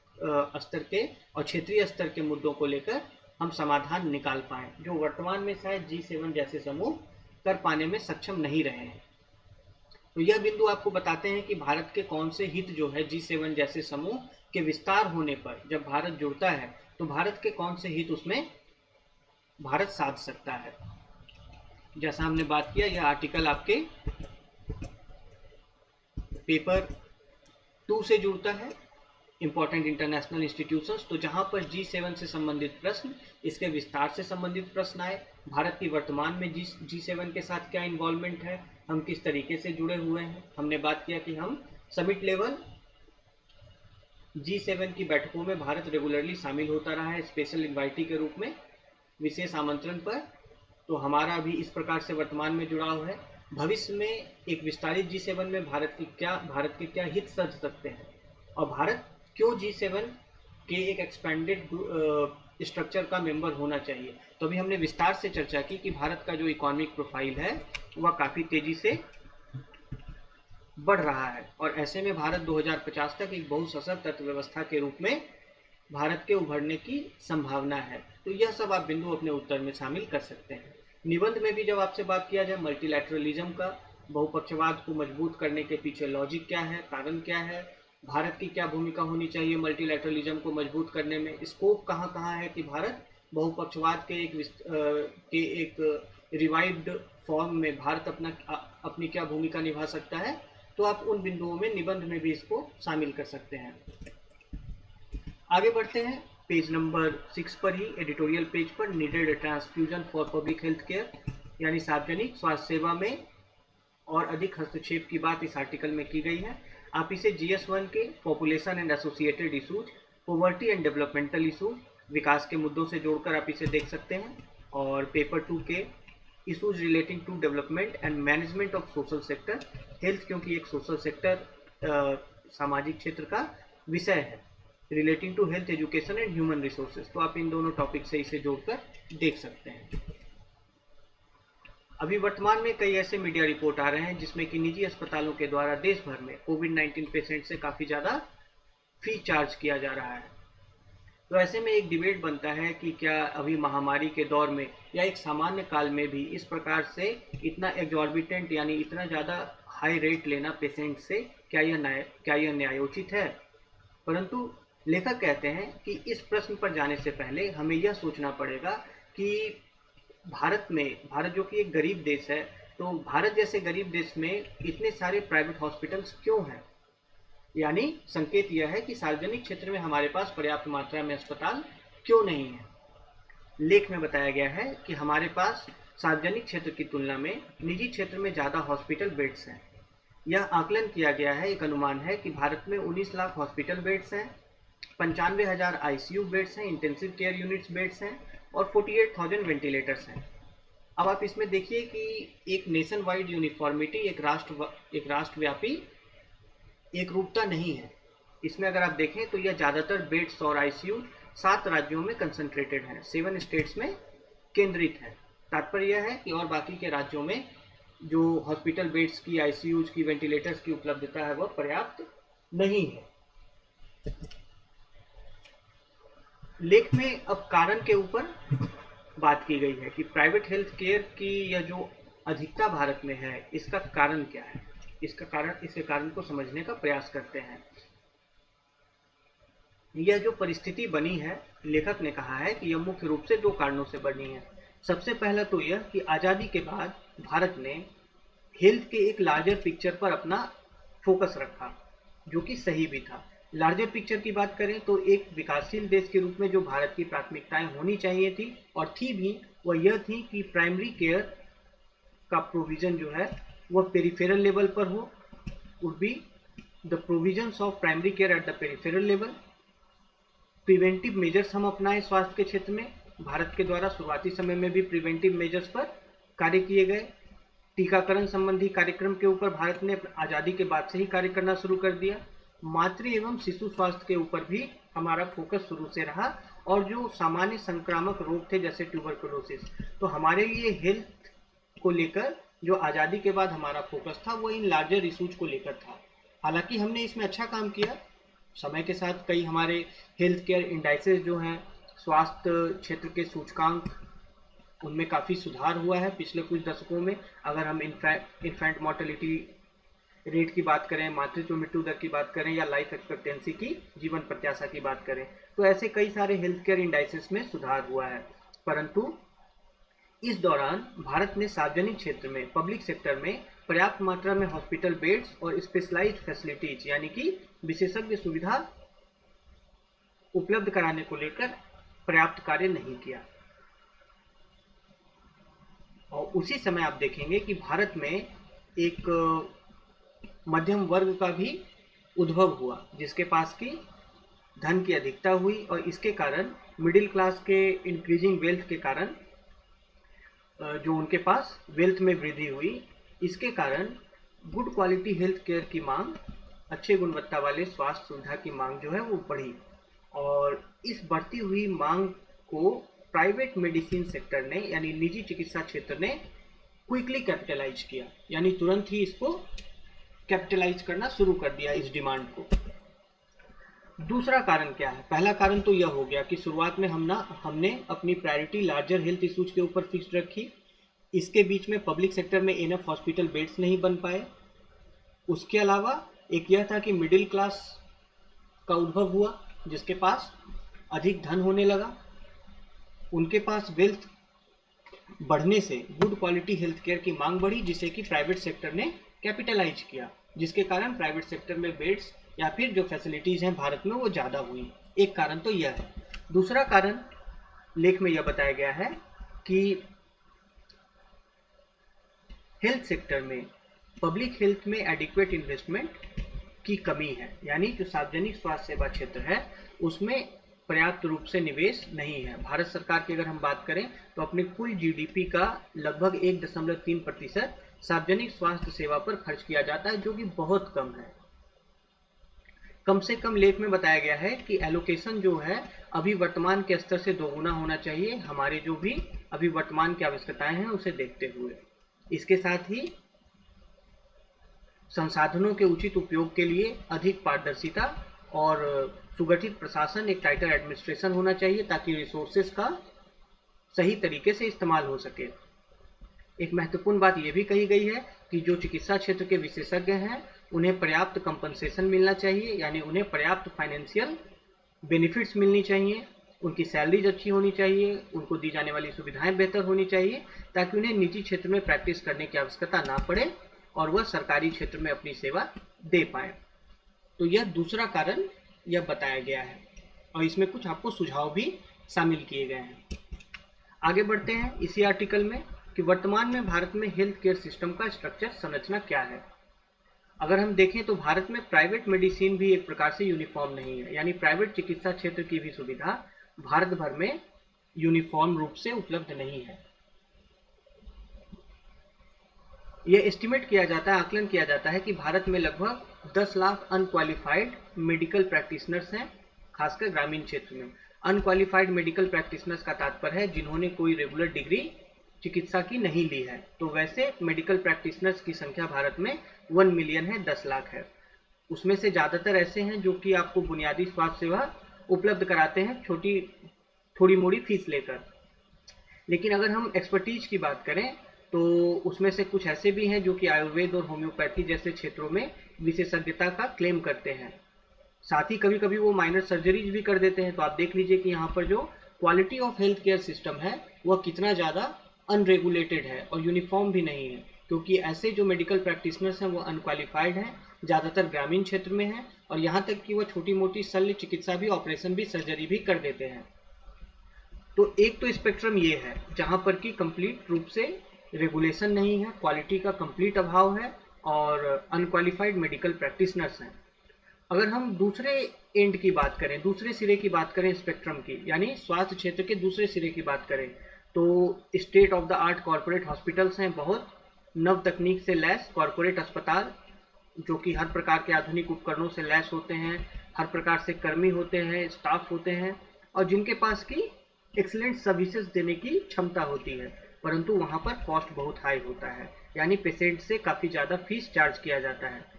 स्तर के और क्षेत्रीय स्तर के मुद्दों को लेकर हम समाधान निकाल पाएं, जो वर्तमान में शायद G7 जैसे समूह कर पाने में सक्षम नहीं रहे हैं। तो यह बिंदु आपको बताते हैं कि भारत के कौन से हित जो है G7 जैसे समूह के विस्तार होने पर जब भारत जुड़ता है तो भारत के कौन से हित उसमें भारत साध सकता है। जैसा हमने बात किया, यह आर्टिकल आपके पेपर 2 से जुड़ता है, इंपॉर्टेंट इंटरनेशनल इंस्टीट्यूशंस। तो जहां पर G7 से संबंधित प्रश्न, इसके विस्तार से संबंधित प्रश्न आए, भारत की वर्तमान में G7 के साथ क्या इन्वॉल्वमेंट है, हम किस तरीके से जुड़े हुए हैं। हमने बात किया कि हम समिट लेवल G7 की बैठकों में भारत रेगुलरली शामिल होता रहा है स्पेशल इन्वाइटी के रूप में, विशेष आमंत्रण पर। तो हमारा भी इस प्रकार से वर्तमान में जुड़ाव है। भविष्य में एक विस्तारित G7 में भारत के क्या हित सध सकते हैं और भारत क्यों G7 के एक एक्सपेंडेड स्ट्रक्चर का मेंबर होना चाहिए। तो अभी हमने विस्तार से चर्चा की कि भारत का जो इकोनॉमिक प्रोफाइल है वह काफ़ी तेज़ी से बढ़ रहा है और ऐसे में भारत 2050 तक एक बहुसशक्त अर्थव्यवस्था के रूप में भारत के उभरने की संभावना है। तो यह सब आप बिंदु अपने उत्तर में शामिल कर सकते हैं। निबंध में भी जब आपसे बात किया जाए मल्टीलैटरलिज्म का, बहुपक्षवाद को मजबूत करने के पीछे लॉजिक क्या है, कारण क्या है, भारत की क्या भूमिका होनी चाहिए मल्टीलैटरलिज्म को मजबूत करने में, स्कोप कहाँ कहाँ है कि भारत बहुपक्षवाद के एक रिवाइव्ड फॉर्म में भारत अपनी क्या भूमिका निभा सकता है, तो आप उन बिंदुओं में निबंध में भी इसको शामिल कर सकते हैं। आगे बढ़ते हैं पेज नंबर 6 पर ही, एडिटोरियल पेज पर, needed transfusion for public health care, यानी सार्वजनिक स्वास्थ्य सेवा में और अधिक हस्तक्षेप की बात इस आर्टिकल में की गई है। आप इसे GS1 के population and associated issues, poverty and developmental issues, विकास के मुद्दों से जोड़कर आप इसे देख सकते हैं, और पेपर 2 के issues relating to development and management of social sector, health क्योंकि एक सोशल सेक्टर सामाजिक क्षेत्र का विषय है, relating to health education and human resources. तो आप इन दोनों टॉपिक से इसे जोड़कर देख सकते हैं। अभी वर्तमान में कई ऐसे मीडिया रिपोर्ट आ रहे हैं जिसमें कि निजी अस्पतालों के द्वारा देश भर में कोविड-19 पेशेंट से काफ़ी ज़्यादा फी चार्ज किया जा रहा है। तो ऐसे में एक डिबेट बनता है कि क्या अभी महामारी के दौर में या एक सामान्य काल में भी इस प्रकार से इतना एग्जॉर्बिटेंट यानी इतना ज़्यादा हाई रेट लेना पेशेंट से क्या यह न्यायोचित है। परंतु लेखक कहते हैं कि इस प्रश्न पर जाने से पहले हमें यह सोचना पड़ेगा कि भारत जो कि एक गरीब देश है, तो भारत जैसे गरीब देश में इतने सारे प्राइवेट हॉस्पिटल्स क्यों हैं। यानी संकेत यह है कि सार्वजनिक क्षेत्र में हमारे पास पर्याप्त मात्रा में अस्पताल क्यों नहीं है। लेख में बताया गया है कि हमारे पास सार्वजनिक क्षेत्र की तुलना में निजी क्षेत्र में ज़्यादा हॉस्पिटल बेड्स हैं। यह आकलन किया गया है, एक अनुमान है कि भारत में 19 लाख हॉस्पिटल बेड्स हैं, 95,000 ICU बेड्स हैं, इंटेंसिव केयर यूनिट्स बेड्स हैं और 48,000 वेंटिलेटर्स हैं। अब आप इसमें देखिए कि एक नेशन वाइड यूनिफॉर्मिटी, एक राष्ट्रव्यापी एक रूपता नहीं है। इसमें अगर आप देखें तो यह ज़्यादातर बेड्स और ICU 7 राज्यों में कंसंट्रेटेड हैं, 7 स्टेट्स में केंद्रित है। तात्पर्य यह है कि और बाकी के राज्यों में जो हॉस्पिटल बेड्स की, ICUs की, वेंटिलेटर्स की उपलब्धता है वह पर्याप्त नहीं है। लेख में अब कारण के ऊपर बात की गई है कि प्राइवेट हेल्थ केयर की यह जो अधिकता भारत में है, इसका कारण क्या है। इसके कारण को समझने का प्रयास करते हैं। यह जो परिस्थिति बनी है, लेखक ने कहा है कि यह मुख्य रूप से 2 कारणों से बनी है। सबसे पहला तो यह कि आज़ादी के बाद भारत ने हेल्थ के एक लार्जर पिक्चर पर अपना फोकस रखा, जो कि सही भी था। लार्जर पिक्चर की बात करें तो एक विकासशील देश के रूप में जो भारत की प्राथमिकताएं होनी चाहिए थी और थी भी, वह यह थी कि प्राइमरी केयर का प्रोविजन जो है वह पेरिफेरल लेवल पर हो, would be the provisions of primary care at the peripheral level. Preventive measures हम अपनाएं स्वास्थ्य के क्षेत्र में। भारत के द्वारा शुरुआती समय में भी प्रिवेंटिव मेजर्स पर कार्य किए गए। टीकाकरण संबंधी कार्यक्रम के ऊपर भारत ने आज़ादी के बाद से ही कार्य करना शुरू कर दिया। मातृ एवं शिशु स्वास्थ्य के ऊपर भी हमारा फोकस शुरू से रहा, और जो सामान्य संक्रामक रोग थे जैसे ट्यूबरकुलोसिस, तो हमारे लिए हेल्थ को लेकर जो आज़ादी के बाद हमारा फोकस था वो इन लार्जर इशूज को लेकर था। हालांकि हमने इसमें अच्छा काम किया, समय के साथ कई हमारे हेल्थ केयर इंडाइसेस जो हैं, स्वास्थ्य क्षेत्र के सूचकांक, उनमें काफ़ी सुधार हुआ है पिछले कुछ दशकों में। अगर हम इन्फेंट मोर्टेलिटी रेट की बात करें, मातृत्व मृत्यु दर की बात करें, या लाइफ एक्सपेक्टेंसी की, जीवन प्रत्याशा की बात करें, तो ऐसे कई सारे हेल्थ केयर इंडाइसेस में सुधार हुआ है। परंतु इस दौरान भारत ने सार्वजनिक क्षेत्र में, पब्लिक सेक्टर में पर्याप्त मात्रा में हॉस्पिटल बेड्स और स्पेशलाइज्ड फैसिलिटीज यानी कि विशेषज्ञ सुविधा उपलब्ध कराने को लेकर पर्याप्त कार्य नहीं किया। और उसी समय आप देखेंगे कि भारत में एक मध्यम वर्ग का भी उद्भव हुआ, जिसके पास की धन की अधिकता हुई, और इसके कारण मिडिल क्लास के इंक्रीजिंग वेल्थ के कारण जो उनके पास वेल्थ में वृद्धि हुई, इसके कारण गुड क्वालिटी हेल्थ केयर की मांग, अच्छे गुणवत्ता वाले स्वास्थ्य सुविधा की मांग जो है वो बढ़ी। और इस बढ़ती हुई मांग को प्राइवेट मेडिसिन सेक्टर ने, यानी निजी चिकित्सा क्षेत्र ने क्विकली कैपिटलाइज किया, यानी तुरंत ही इसको कैपिटलाइज करना शुरू कर दिया इस डिमांड को। दूसरा कारण क्या है? पहला कारण तो यह हो गया कि शुरुआत में हमने अपनी प्रायोरिटी लार्जर हेल्थ इशूज के ऊपर फिक्स रखी। इसके बीच में पब्लिक सेक्टर में इनफ हॉस्पिटल बेड्स नहीं बन पाए। उसके अलावा एक यह था कि मिडिल क्लास का उद्भव हुआ, जिसके पास अधिक धन होने लगा, उनके पास वेल्थ बढ़ने से गुड क्वालिटी हेल्थ केयर की मांग बढ़ी, जिसे कि प्राइवेट सेक्टर ने कैपिटलाइज किया, जिसके कारण प्राइवेट सेक्टर में बेड्स या फिर जो फैसिलिटीज हैं भारत में वो ज़्यादा हुई। एक कारण तो यह है। दूसरा कारण लेख में यह बताया गया है कि हेल्थ सेक्टर में, पब्लिक हेल्थ में एडिक्वेट इन्वेस्टमेंट की कमी है, यानी जो सार्वजनिक स्वास्थ्य सेवा क्षेत्र है उसमें पर्याप्त रूप से निवेश नहीं है। भारत सरकार की अगर हम बात करें तो अपने कुल जीडीपी का लगभग 1.3% सार्वजनिक स्वास्थ्य सेवा पर खर्च किया जाता है, जो कि बहुत कम है। कम से कम लेख में बताया गया है कि एलोकेशन जो है अभी वर्तमान के स्तर से दोगुना होना चाहिए, हमारे जो भी अभी वर्तमान की आवश्यकताएं हैं उसे देखते हुए। इसके साथ ही संसाधनों के उचित उपयोग के लिए अधिक पारदर्शिता और सुगठित प्रशासन, एक टाइटर एडमिनिस्ट्रेशन होना चाहिए, ताकि रिसोर्सेज का सही तरीके से इस्तेमाल हो सके। एक महत्वपूर्ण बात यह भी कही गई है कि जो चिकित्सा क्षेत्र के विशेषज्ञ हैं उन्हें पर्याप्त कंपनसेशन मिलना चाहिए, यानी उन्हें पर्याप्त फाइनेंशियल बेनिफिट्स मिलनी चाहिए, उनकी सैलरीज अच्छी होनी चाहिए, उनको दी जाने वाली सुविधाएं बेहतर होनी चाहिए, ताकि उन्हें निजी क्षेत्र में प्रैक्टिस करने की आवश्यकता ना पड़े और वह सरकारी क्षेत्र में अपनी सेवा दे पाए। तो यह दूसरा कारण यह बताया गया है, और इसमें कुछ आपको सुझाव भी शामिल किए गए हैं। आगे बढ़ते हैं इसी आर्टिकल में कि वर्तमान में भारत में हेल्थ केयर सिस्टम का स्ट्रक्चर, संरचना क्या है। अगर हम देखें तो भारत में प्राइवेट मेडिसिन भी एक प्रकार से यूनिफॉर्म नहीं है, यानी प्राइवेट चिकित्सा क्षेत्र की भी सुविधा भारत भर में यूनिफॉर्म रूप से उपलब्ध नहीं है। यह एस्टिमेट किया जाता है, आकलन किया जाता है कि भारत में लगभग 10 लाख अनक्वालिफाइड मेडिकल प्रैक्टिशनर्स हैं, खासकर ग्रामीण क्षेत्र में। अनक्वालिफाइड मेडिकल प्रैक्टिशनर्स का तात्पर्य है जिन्होंने कोई रेगुलर डिग्री चिकित्सा की नहीं ली है। तो वैसे मेडिकल प्रैक्टिशनर्स की संख्या भारत में 1 मिलियन है, 10 लाख है। उसमें से ज़्यादातर ऐसे हैं जो कि आपको बुनियादी स्वास्थ्य सेवा उपलब्ध कराते हैं थोड़ी मोड़ी फीस लेकर। लेकिन अगर हम एक्सपर्टीज की बात करें तो उसमें से कुछ ऐसे भी हैं जो कि आयुर्वेद और होम्योपैथी जैसे क्षेत्रों में विशेषज्ञता का क्लेम करते हैं। साथ ही कभी कभी वो माइनर सर्जरीज भी कर देते हैं। तो आप देख लीजिए कि यहाँ पर जो quality of health care system है वह कितना ज़्यादा अनरेगुलेटेड है और यूनिफॉर्म भी नहीं है, क्योंकि ऐसे जो मेडिकल प्रैक्टिशनर्स हैं वो अनक्वालिफाइड हैं, ज़्यादातर ग्रामीण क्षेत्र में हैं, और यहाँ तक कि वह छोटी मोटी शल्य चिकित्सा भी, ऑपरेशन भी, सर्जरी भी कर देते हैं। तो एक तो स्पेक्ट्रम ये है जहाँ पर कि कंप्लीट रूप से रेगुलेशन नहीं है, क्वालिटी का कंप्लीट अभाव है और अनक्वालिफाइड मेडिकल प्रैक्टिशनर्स हैं। अगर हम दूसरे एंड की बात करें, दूसरे सिरे की बात करें स्पेक्ट्रम की, यानी स्वास्थ्य क्षेत्र के दूसरे सिरे की बात करें, तो state of the art corporate hospitals हैं बहुत, नव तकनीक से लैस कॉरपोरेट अस्पताल जो कि हर प्रकार के आधुनिक उपकरणों से लैस होते हैं, हर प्रकार से कर्मी होते हैं, स्टाफ होते हैं और जिनके पास की एक्सीलेंट सर्विसेज देने की क्षमता होती है, परंतु वहाँ पर कॉस्ट बहुत हाई होता है, यानी पेशेंट से काफ़ी ज़्यादा फीस चार्ज किया जाता है।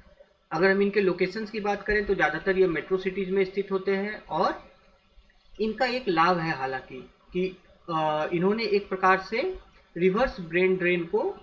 अगर हम इनके लोकेशंस की बात करें तो ज़्यादातर ये मेट्रो सिटीज़ में स्थित होते हैं और इनका एक लाभ है हालांकि कि इन्होंने एक प्रकार से रिवर्स ब्रेन ड्रेन को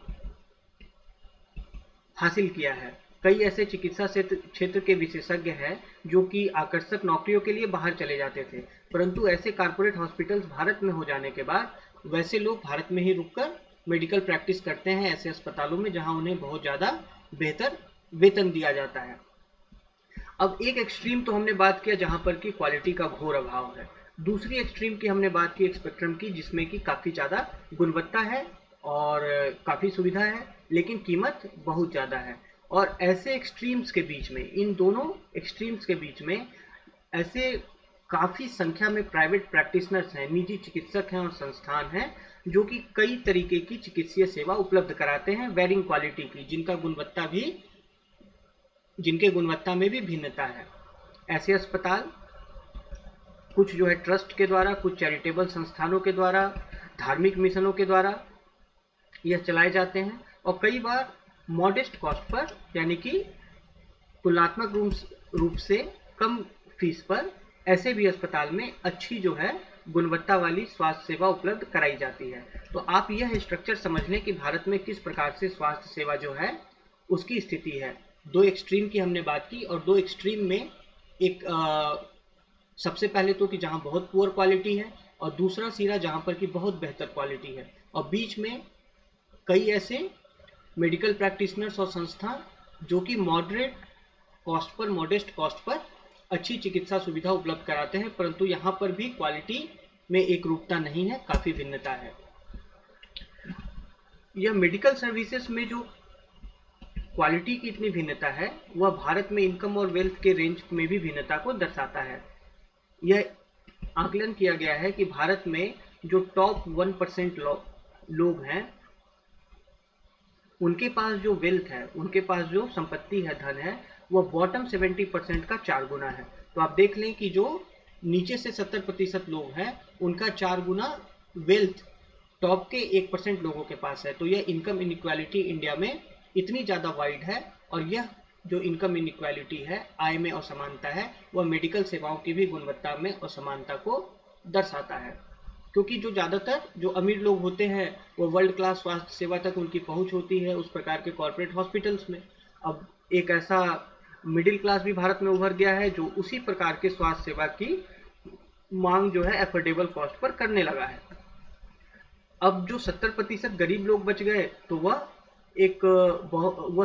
हासिल किया है। कई ऐसे चिकित्सा क्षेत्र के विशेषज्ञ हैं जो कि आकर्षक नौकरियों के लिए बाहर चले जाते थे, परंतु ऐसे कारपोरेट हॉस्पिटल्स भारत में हो जाने के बाद वैसे लोग भारत में ही रुककर मेडिकल प्रैक्टिस करते हैं ऐसे अस्पतालों में जहां उन्हें बहुत ज़्यादा बेहतर वेतन दिया जाता है। अब एक एक्सट्रीम तो हमने बात किया जहां पर कि क्वालिटी का घोर अभाव है, दूसरी एक्सट्रीम की हमने बात की एक स्पेक्ट्रम की जिसमें कि काफ़ी ज़्यादा गुणवत्ता है और काफ़ी सुविधा है लेकिन कीमत बहुत ज़्यादा है। और ऐसे एक्सट्रीम्स के बीच में, इन दोनों एक्सट्रीम्स के बीच में ऐसे काफ़ी संख्या में प्राइवेट प्रैक्टिशनर्स हैं, निजी चिकित्सक हैं और संस्थान हैं जो कि कई तरीके की चिकित्सीय सेवा उपलब्ध कराते हैं वेरिंग क्वालिटी की, जिनके गुणवत्ता में भी भिन्नता है। ऐसे अस्पताल कुछ जो है ट्रस्ट के द्वारा, कुछ चैरिटेबल संस्थानों के द्वारा, धार्मिक मिशनों के द्वारा यह चलाए जाते हैं और कई बार मॉडेस्ट कॉस्ट पर, यानी कि तुलनात्मक रूप से कम फीस पर ऐसे भी अस्पताल में अच्छी जो है गुणवत्ता वाली स्वास्थ्य सेवा उपलब्ध कराई जाती है। तो आप यह स्ट्रक्चर समझ लें कि भारत में किस प्रकार से स्वास्थ्य सेवा जो है उसकी स्थिति है। दो एक्सट्रीम की हमने बात की और दो एक्सट्रीम में एक सबसे पहले तो कि जहाँ बहुत पुअर क्वालिटी है और दूसरा सिरा जहाँ पर कि बहुत बेहतर क्वालिटी है और बीच में कई ऐसे मेडिकल प्रैक्टिशनर्स और संस्था जो कि मॉडेस्ट कॉस्ट पर अच्छी चिकित्सा सुविधा उपलब्ध कराते हैं, परंतु यहाँ पर भी क्वालिटी में एक रूपता नहीं है, काफ़ी भिन्नता है। यह मेडिकल सर्विसेज में जो क्वालिटी की इतनी भिन्नता है वह भारत में इनकम और वेल्थ के रेंज में भी भिन्नता को दर्शाता है। यह आकलन किया गया है कि भारत में जो टॉप 1% लोग हैं उनके पास जो वेल्थ है, उनके पास जो संपत्ति है, धन है, वह बॉटम 70% का 4 गुना है। तो आप देख लें कि जो नीचे से 70% लोग हैं उनका 4 गुना वेल्थ टॉप के 1% लोगों के पास है। तो यह इनकम इनइक्वालिटी इंडिया में इतनी ज़्यादा वाइड है और यह जो इनकम इनइक्वालिटी है, आय में असमानता है, वह मेडिकल सेवाओं की भी गुणवत्ता में असमानता को दर्शाता है। क्योंकि जो ज़्यादातर जो अमीर लोग होते हैं वो वर्ल्ड क्लास स्वास्थ्य सेवा तक उनकी पहुंच होती है उस प्रकार के कॉर्पोरेट हॉस्पिटल्स में। अब एक ऐसा मिडिल क्लास भी भारत में उभर गया है जो उसी प्रकार के स्वास्थ्य सेवा की मांग जो है एफोर्डेबल कॉस्ट पर करने लगा है। अब जो 70% गरीब लोग बच गए तो वह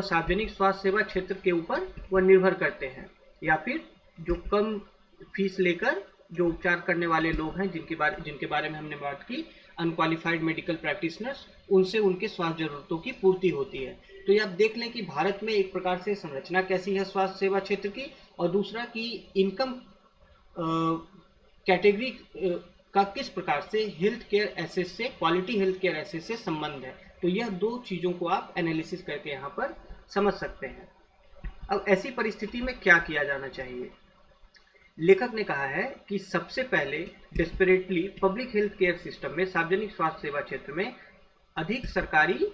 सार्वजनिक स्वास्थ्य सेवा क्षेत्र के ऊपर वह निर्भर करते हैं, या फिर जो कम फीस लेकर जो उपचार करने वाले लोग हैं जिनके बारे में हमने बात की, अनक्वालिफाइड मेडिकल प्रैक्टिशनर्स, उनसे उनके स्वास्थ्य जरूरतों की पूर्ति होती है। तो ये आप देख लें कि भारत में एक प्रकार से संरचना कैसी है स्वास्थ्य सेवा क्षेत्र की, और दूसरा कि इनकम कैटेगरी का किस प्रकार से हेल्थ केयर एसेस से, क्वालिटी हेल्थ केयर एसेस से संबंध है। तो यह दो चीज़ों को आप एनालिसिस करके यहाँ पर समझ सकते हैं। अब ऐसी परिस्थिति में क्या किया जाना चाहिए? लेखक ने कहा है कि सबसे पहले desperately public health care system में, सार्वजनिक स्वास्थ्य सेवा क्षेत्र में अधिक सरकारी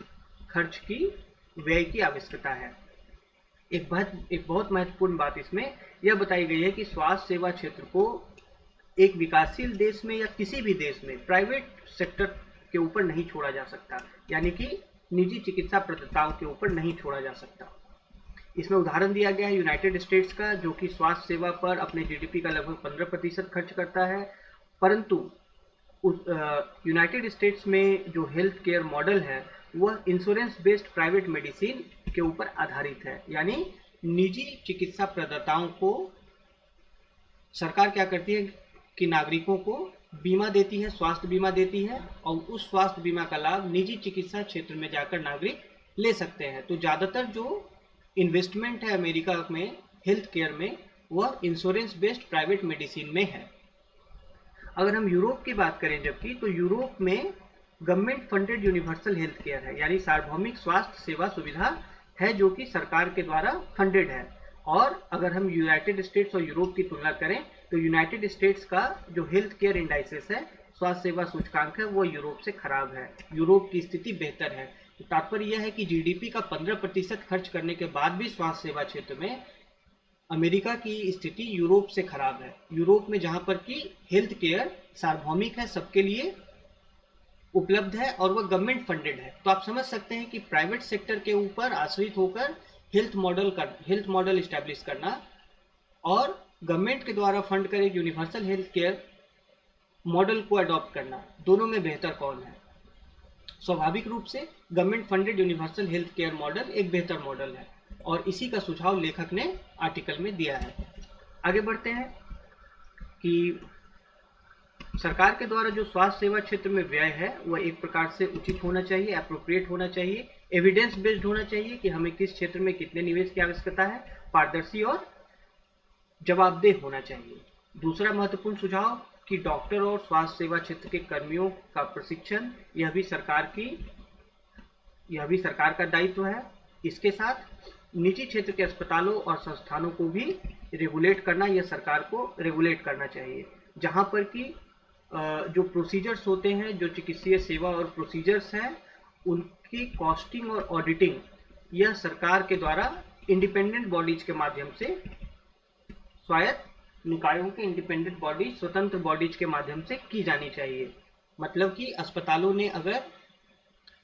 खर्च की व्यय की आवश्यकता है। एक बहुत महत्वपूर्ण बात इसमें यह बताई गई है कि स्वास्थ्य सेवा क्षेत्र को एक विकासशील देश में या किसी भी देश में प्राइवेट सेक्टर के ऊपर नहीं छोड़ा जा सकता, यानी कि निजी चिकित्सा प्रदाताओं के ऊपर नहीं छोड़ा जा सकता। इसमें उदाहरण दिया गया है यूनाइटेड स्टेट्स का, जो कि स्वास्थ्य सेवा पर अपने जीडीपी का लगभग 15% खर्च करता है, परंतु यूनाइटेड स्टेट्स में जो हेल्थ केयर मॉडल है वह इंश्योरेंस बेस्ड प्राइवेट मेडिसिन के ऊपर आधारित है। यानी निजी चिकित्सा प्रदाताओं को सरकार क्या करती है कि नागरिकों को बीमा देती है, स्वास्थ्य बीमा देती है, और उस स्वास्थ्य बीमा का लाभ निजी चिकित्सा क्षेत्र में जाकर नागरिक ले सकते हैं। तो ज़्यादातर जो इन्वेस्टमेंट है अमेरिका में हेल्थ केयर में, वह इंश्योरेंस बेस्ड प्राइवेट मेडिसिन में है। अगर हम यूरोप की बात करें जबकि, तो यूरोप में government funded universal health care है, यानी सार्वभौमिक स्वास्थ्य सेवा सुविधा है जो कि सरकार के द्वारा फंडेड है। और अगर हम यूनाइटेड स्टेट्स और यूरोप की तुलना करें तो यूनाइटेड स्टेट्स का जो हेल्थ केयर इंडाइसिस है, स्वास्थ्य सेवा सूचकांक है, वो यूरोप से खराब है, यूरोप की स्थिति बेहतर है। तो तात्पर्य यह है कि जीडीपी का 15% खर्च करने के बाद भी स्वास्थ्य सेवा क्षेत्र में अमेरिका की स्थिति यूरोप से खराब है। यूरोप में जहां पर कि हेल्थ केयर सार्वभौमिक है, सबके लिए उपलब्ध है और वह गवर्नमेंट फंडेड है। तो आप समझ सकते हैं कि प्राइवेट सेक्टर के ऊपर आश्रित होकर हेल्थ मॉडल इस्टेब्लिश करना और गवर्नमेंट के द्वारा फंड कर एक यूनिवर्सल हेल्थ केयर मॉडल को अडॉप्ट करना, दोनों में बेहतर कौन है? स्वाभाविक रूप से government funded universal health care model एक बेहतर मॉडल है और इसी का सुझाव लेखक ने आर्टिकल में दिया है। आगे बढ़ते हैं कि सरकार के द्वारा जो स्वास्थ्य सेवा क्षेत्र में व्यय है वह एक प्रकार से उचित होना चाहिए, एप्रोप्रिएट होना चाहिए, एविडेंस बेस्ड होना चाहिए कि हमें किस क्षेत्र में कितने निवेश की आवश्यकता है, पारदर्शी और जवाबदेह होना चाहिए। दूसरा महत्वपूर्ण सुझाव कि डॉक्टर और स्वास्थ्य सेवा क्षेत्र के कर्मियों का प्रशिक्षण, यह भी सरकार का दायित्व है। इसके साथ निजी क्षेत्र के अस्पतालों और संस्थानों को भी रेगुलेट करना, यह सरकार को रेगुलेट करना चाहिए, जहां पर कि जो प्रोसीजर्स होते हैं, जो चिकित्सीय सेवा और प्रोसीजर्स हैं, उनकी कॉस्टिंग और ऑडिटिंग यह सरकार के द्वारा इंडिपेंडेंट बॉडीज के माध्यम से, स्वायत्त निकायों के इंडिपेंडेंट बॉडीज, स्वतंत्र बॉडीज के माध्यम से की जानी चाहिए। मतलब कि अस्पतालों ने अगर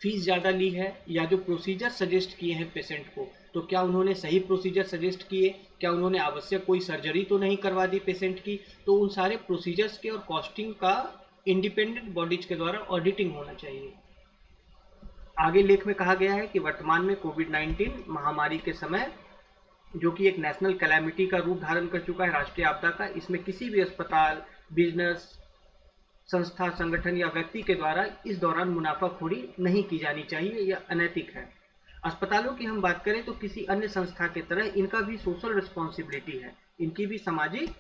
फीस ज़्यादा ली है या जो प्रोसीजर सजेस्ट किए हैं पेशेंट को, तो क्या उन्होंने सही प्रोसीजर सजेस्ट किए, क्या उन्होंने आवश्यक कोई सर्जरी तो नहीं करवा दी पेशेंट की, तो उन सारे प्रोसीजर्स के और कॉस्टिंग का इंडिपेंडेंट बॉडीज के द्वारा ऑडिटिंग होना चाहिए। आगे लेख में कहा गया है कि वर्तमान में कोविड-19 महामारी के समय, जो कि एक नेशनल कैलामिटी का रूप धारण कर चुका है, राष्ट्रीय आपदा का, इसमें किसी भी अस्पताल, बिजनेस, संस्था, संगठन या व्यक्ति के द्वारा इस दौरान मुनाफाखोरी नहीं की जानी चाहिए, यह अनैतिक है। अस्पतालों की हम बात करें तो किसी अन्य संस्था की तरह इनका भी सोशल रिस्पॉन्सिबिलिटी है, इनकी भी सामाजिक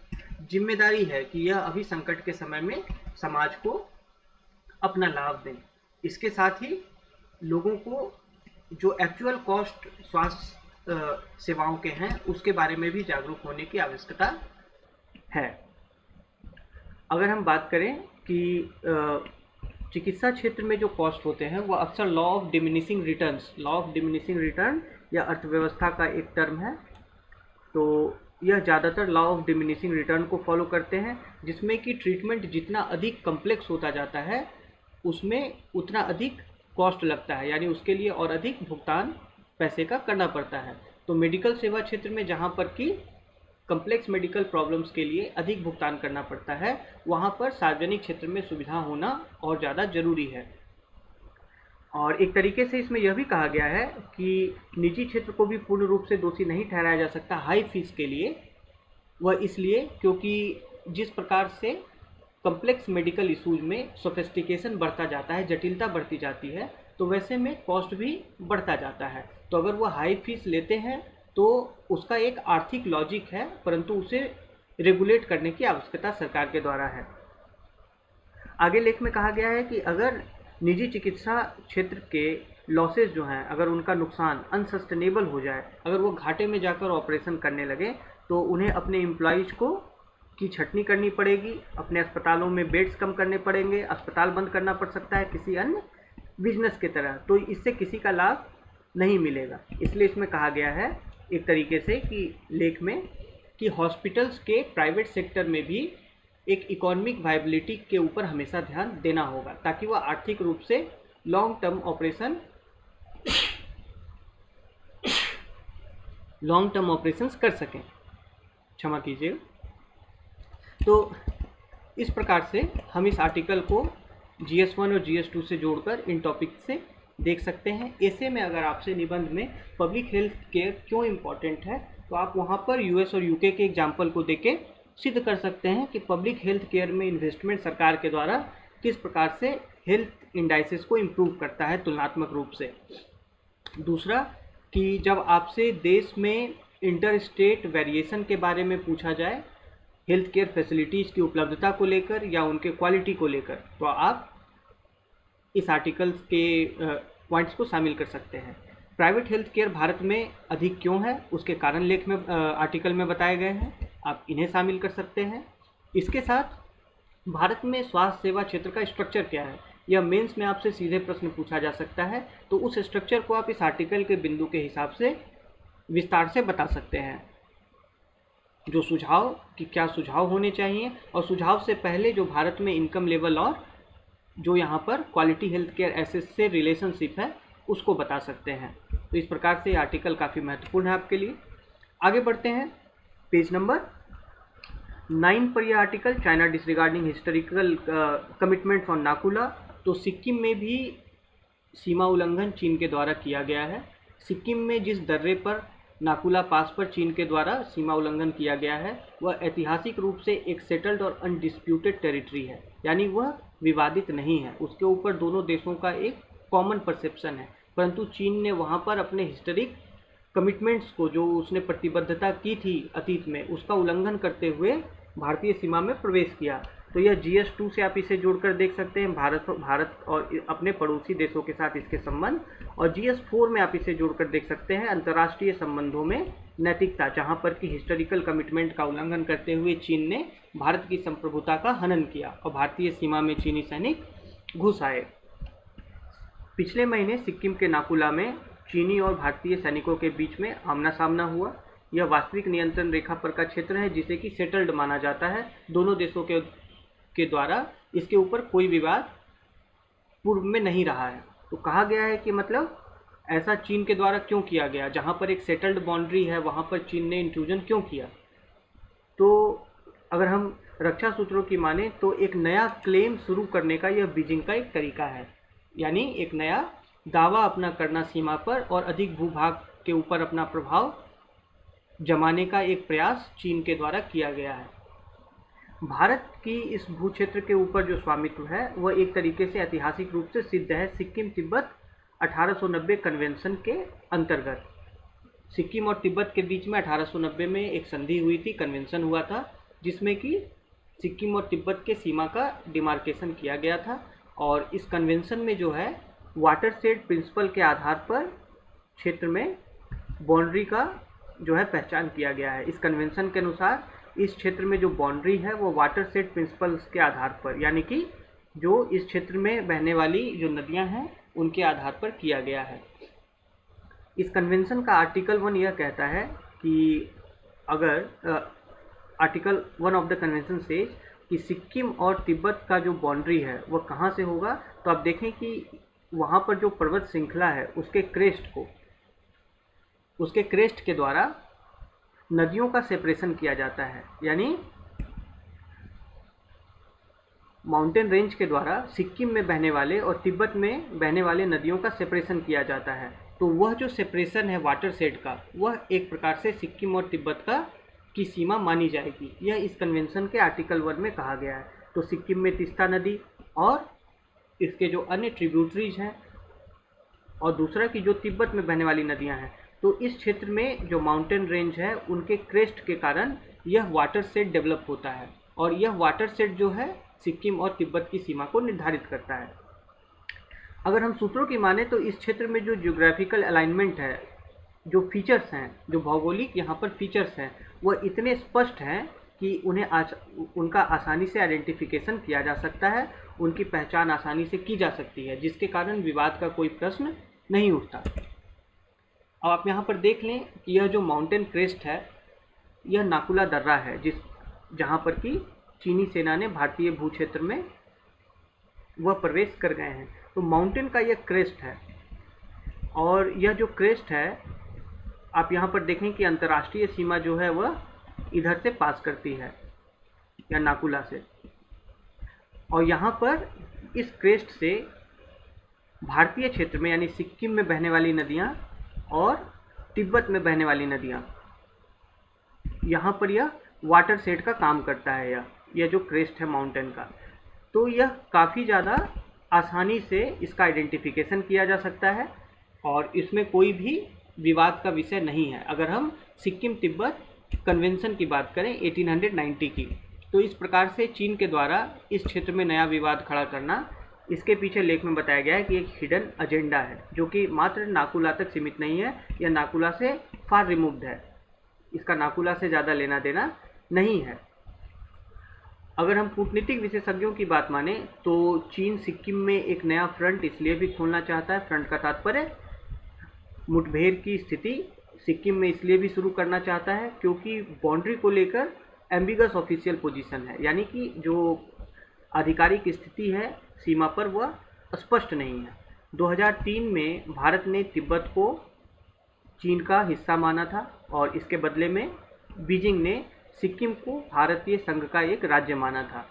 जिम्मेदारी है कि यह अभी संकट के समय में समाज को अपना लाभ दें। इसके साथ ही लोगों को जो एक्चुअल कॉस्ट स्वास्थ्य सेवाओं के हैं उसके बारे में भी जागरूक होने की आवश्यकता है। अगर हम बात करें कि चिकित्सा क्षेत्र में जो कॉस्ट होते हैं वह अक्सर लॉ ऑफ डिमिनिशिंग रिटर्न या अर्थव्यवस्था का एक टर्म है, तो यह ज़्यादातर लॉ ऑफ डिमिनिशिंग रिटर्न को फॉलो करते हैं, जिसमें कि ट्रीटमेंट जितना अधिक कम्प्लेक्स होता जाता है उसमें उतना अधिक कॉस्ट लगता है, यानी उसके लिए और अधिक भुगतान पैसे का करना पड़ता है। तो मेडिकल सेवा क्षेत्र में जहाँ पर कि कम्प्लेक्स मेडिकल प्रॉब्लम्स के लिए अधिक भुगतान करना पड़ता है, वहाँ पर सार्वजनिक क्षेत्र में सुविधा होना और ज़्यादा जरूरी है। और एक तरीके से इसमें यह भी कहा गया है कि निजी क्षेत्र को भी पूर्ण रूप से दोषी नहीं ठहराया जा सकता हाई फीस के लिए। वह इसलिए क्योंकि जिस प्रकार से कम्प्लेक्स मेडिकल इशूज में सोफिस्टिकेशन बढ़ता जाता है, जटिलता बढ़ती जाती है, तो वैसे में कॉस्ट भी बढ़ता जाता है। तो अगर वह हाई फीस लेते हैं तो उसका एक आर्थिक लॉजिक है, परंतु उसे रेगुलेट करने की आवश्यकता सरकार के द्वारा है। आगे लेख में कहा गया है कि अगर निजी चिकित्सा क्षेत्र के लॉसेस जो हैं, अगर उनका नुकसान अनसस्टेनेबल हो जाए, अगर वो घाटे में जाकर ऑपरेशन करने लगे, तो उन्हें अपने एम्प्लॉइज की छटनी करनी पड़ेगी, अपने अस्पतालों में बेड्स कम करने पड़ेंगे, अस्पताल बंद करना पड़ सकता है किसी अन्य बिजनेस की तरह, तो इससे किसी का लाभ नहीं मिलेगा। इसलिए इसमें कहा गया है एक तरीके से कि लेख में कि हॉस्पिटल्स के प्राइवेट सेक्टर में भी एक इकोनॉमिक वायबिलिटी के ऊपर हमेशा ध्यान देना होगा, ताकि वह आर्थिक रूप से लॉन्ग टर्म ऑपरेशंस कर सकें। क्षमा कीजिए। तो इस प्रकार से हम इस आर्टिकल को GS1 और GS2 से जोड़कर इन टॉपिक से देख सकते हैं। ऐसे में अगर आपसे निबंध में पब्लिक हेल्थ केयर क्यों इम्पॉर्टेंट है, तो आप वहाँ पर US और UK के एग्जाम्पल को देख के सिद्ध कर सकते हैं कि पब्लिक हेल्थ केयर में इन्वेस्टमेंट सरकार के द्वारा किस प्रकार से हेल्थ इंडाइसिस को इम्प्रूव करता है तुलनात्मक रूप से। दूसरा कि जब आपसे देश में इंटर स्टेट वेरिएशन के बारे में पूछा जाए हेल्थ केयर फैसिलिटीज़ की उपलब्धता को लेकर या उनके क्वालिटी को लेकर, तो आप इस आर्टिकल के पॉइंट्स को शामिल कर सकते हैं। प्राइवेट हेल्थ केयर भारत में अधिक क्यों है, उसके कारण लेख में आर्टिकल में बताए गए हैं, आप इन्हें शामिल कर सकते हैं। इसके साथ भारत में स्वास्थ्य सेवा क्षेत्र का स्ट्रक्चर क्या है, यह मेंस में आपसे सीधे प्रश्न पूछा जा सकता है, तो उस स्ट्रक्चर को आप इस आर्टिकल के बिंदु के हिसाब से विस्तार से बता सकते हैं। जो सुझाव कि क्या सुझाव होने चाहिए, और सुझाव से पहले जो भारत में इनकम लेवल और जो यहाँ पर क्वालिटी हेल्थ केयर एसेस से रिलेशनशिप है उसको बता सकते हैं। तो इस प्रकार से आर्टिकल काफ़ी महत्वपूर्ण है आपके लिए। आगे बढ़ते हैं पेज नंबर 9 पर। यह article China disregarding historical commitments on Naku La. तो सिक्किम में भी सीमा उल्लंघन चीन के द्वारा किया गया है। सिक्किम में जिस दर्रे पर नाकुला पास पर चीन के द्वारा सीमा उल्लंघन किया गया है वह ऐतिहासिक रूप से एक सेटल्ड और अनडिस्प्यूटेड टेरिटरी है, यानी वह विवादित नहीं है, उसके ऊपर दोनों देशों का एक कॉमन परसेप्शन है। परंतु चीन ने वहाँ पर अपने हिस्टोरिक कमिटमेंट्स को, जो उसने प्रतिबद्धता की थी अतीत में, उसका उल्लंघन करते हुए भारतीय सीमा में प्रवेश किया। तो यह GS2 से आप इसे जोड़कर देख सकते हैं, भारत और अपने पड़ोसी देशों के साथ इसके संबंध, और GS4 में आप इसे जोड़कर देख सकते हैं अंतर्राष्ट्रीय संबंधों में नैतिकता, जहां पर कि हिस्टोरिकल कमिटमेंट का उल्लंघन करते हुए चीन ने भारत की संप्रभुता का हनन किया और भारतीय सीमा में चीनी सैनिक घुस आए। पिछले महीने सिक्किम के नाकुला में चीनी और भारतीय सैनिकों के बीच में आमना सामना हुआ। यह वास्तविक नियंत्रण रेखा पर का क्षेत्र है जिसे कि सेटल्ड माना जाता है। दोनों देशों के द्वारा इसके ऊपर कोई विवाद पूर्व में नहीं रहा है। तो कहा गया है कि मतलब ऐसा चीन के द्वारा क्यों किया गया, जहां पर एक सेटल्ड बाउंड्री है वहां पर चीन ने इंट्रूजन क्यों किया। तो अगर हम रक्षा सूत्रों की माने तो एक नया क्लेम शुरू करने का यह बीजिंग का एक तरीका है, यानी एक नया दावा अपना करना सीमा पर और अधिक भूभाग के ऊपर अपना प्रभाव जमाने का एक प्रयास चीन के द्वारा किया गया है। भारत की इस भूक्षेत्र के ऊपर जो स्वामित्व है वह एक तरीके से ऐतिहासिक रूप से सिद्ध है सिक्किम तिब्बत 1890 कन्वेंशन के अंतर्गत। सिक्किम और तिब्बत के बीच में 1890 में एक संधि हुई थी, कन्वेंशन हुआ था, जिसमें कि सिक्किम और तिब्बत के सीमा का डिमार्केशन किया गया था। और इस कन्वेंशन में जो है वाटरशेड प्रिंसिपल के आधार पर क्षेत्र में बाउंड्री का जो है पहचान किया गया है। इस कन्वेंशन के अनुसार इस क्षेत्र में जो बाउंड्री है वो वाटरशेड प्रिंसिपल्स के आधार पर, यानी कि जो इस क्षेत्र में बहने वाली जो नदियां हैं उनके आधार पर किया गया है। इस कन्वेंशन का आर्टिकल 1 यह कहता है कि अगर आर्टिकल 1 ऑफ द कन्वेंशन से कि सिक्किम और तिब्बत का जो बाउंड्री है वह कहाँ से होगा, तो आप देखें कि वहाँ पर जो पर्वत श्रृंखला है उसके क्रेस्ट के द्वारा नदियों का सेपरेशन किया जाता है, यानी माउंटेन रेंज के द्वारा सिक्किम में बहने वाले और तिब्बत में बहने वाले नदियों का सेपरेशन किया जाता है। तो वह जो सेपरेशन है वाटरशेड का, वह एक प्रकार से सिक्किम और तिब्बत की सीमा मानी जाएगी। यह इस कन्वेंशन के आर्टिकल 1 में कहा गया है। तो सिक्किम में तीस्ता नदी और इसके जो अन्य ट्रिब्यूटरीज हैं, और दूसरा कि जो तिब्बत में बहने वाली नदियां हैं, तो इस क्षेत्र में जो माउंटेन रेंज है उनके क्रेस्ट के कारण यह वाटरशेड डेवलप होता है, और यह वाटरशेड जो है सिक्किम और तिब्बत की सीमा को निर्धारित करता है। अगर हम सूत्रों की माने तो इस क्षेत्र में जो ज्योग्राफिकल अलाइनमेंट है, जो फीचर्स हैं, जो भौगोलिक यहाँ पर फीचर्स हैं, वह इतने स्पष्ट हैं कि उनका आसानी से आइडेंटिफिकेशन किया जा सकता है, उनकी पहचान आसानी से की जा सकती है, जिसके कारण विवाद का कोई प्रश्न नहीं उठता। अब आप यहाँ पर देख लें कि यह जो माउंटेन क्रेस्ट है यह नाकुला दर्रा है, जहाँ पर कि चीनी सेना ने भारतीय भूक्षेत्र में वह प्रवेश कर गए हैं। तो माउंटेन का यह क्रेस्ट है, और यह जो क्रेस्ट है आप यहाँ पर देखें कि अंतर्राष्ट्रीय सीमा जो है वह इधर से पास करती है, या नाकुला से, और यहाँ पर इस क्रेस्ट से भारतीय क्षेत्र में यानी सिक्किम में बहने वाली नदियाँ और तिब्बत में बहने वाली नदियाँ, यहाँ पर यह वाटरशेड का काम करता है। यह जो क्रेस्ट है माउंटेन का, तो यह काफ़ी ज़्यादा आसानी से इसका आइडेंटिफिकेशन किया जा सकता है और इसमें कोई भी विवाद का विषय नहीं है। अगर हम सिक्किम तिब्बत कन्वेंशन की बात करें 1890 की, तो इस प्रकार से चीन के द्वारा इस क्षेत्र में नया विवाद खड़ा करना इसके पीछे लेख में बताया गया है कि एक हिडन एजेंडा है जो कि मात्र नाकुला तक सीमित नहीं है, यह नाकुला से फार रिमूव्ड है, इसका नाकुला से ज़्यादा लेना देना नहीं है। अगर हम कूटनीतिक विशेषज्ञों की बात माने तो चीन सिक्किम में एक नया फ्रंट इसलिए भी खोलना चाहता है, फ्रंट का तात्पर्य मुठभेड़ की स्थिति सिक्किम में इसलिए भी शुरू करना चाहता है क्योंकि बाउंड्री को लेकर एम्बिगस ऑफिशियल पोजीशन है, यानी कि जो आधिकारिक स्थिति है सीमा पर वह स्पष्ट नहीं है। 2003 में भारत ने तिब्बत को चीन का हिस्सा माना था और इसके बदले में बीजिंग ने सिक्किम को भारतीय संघ का एक राज्य माना था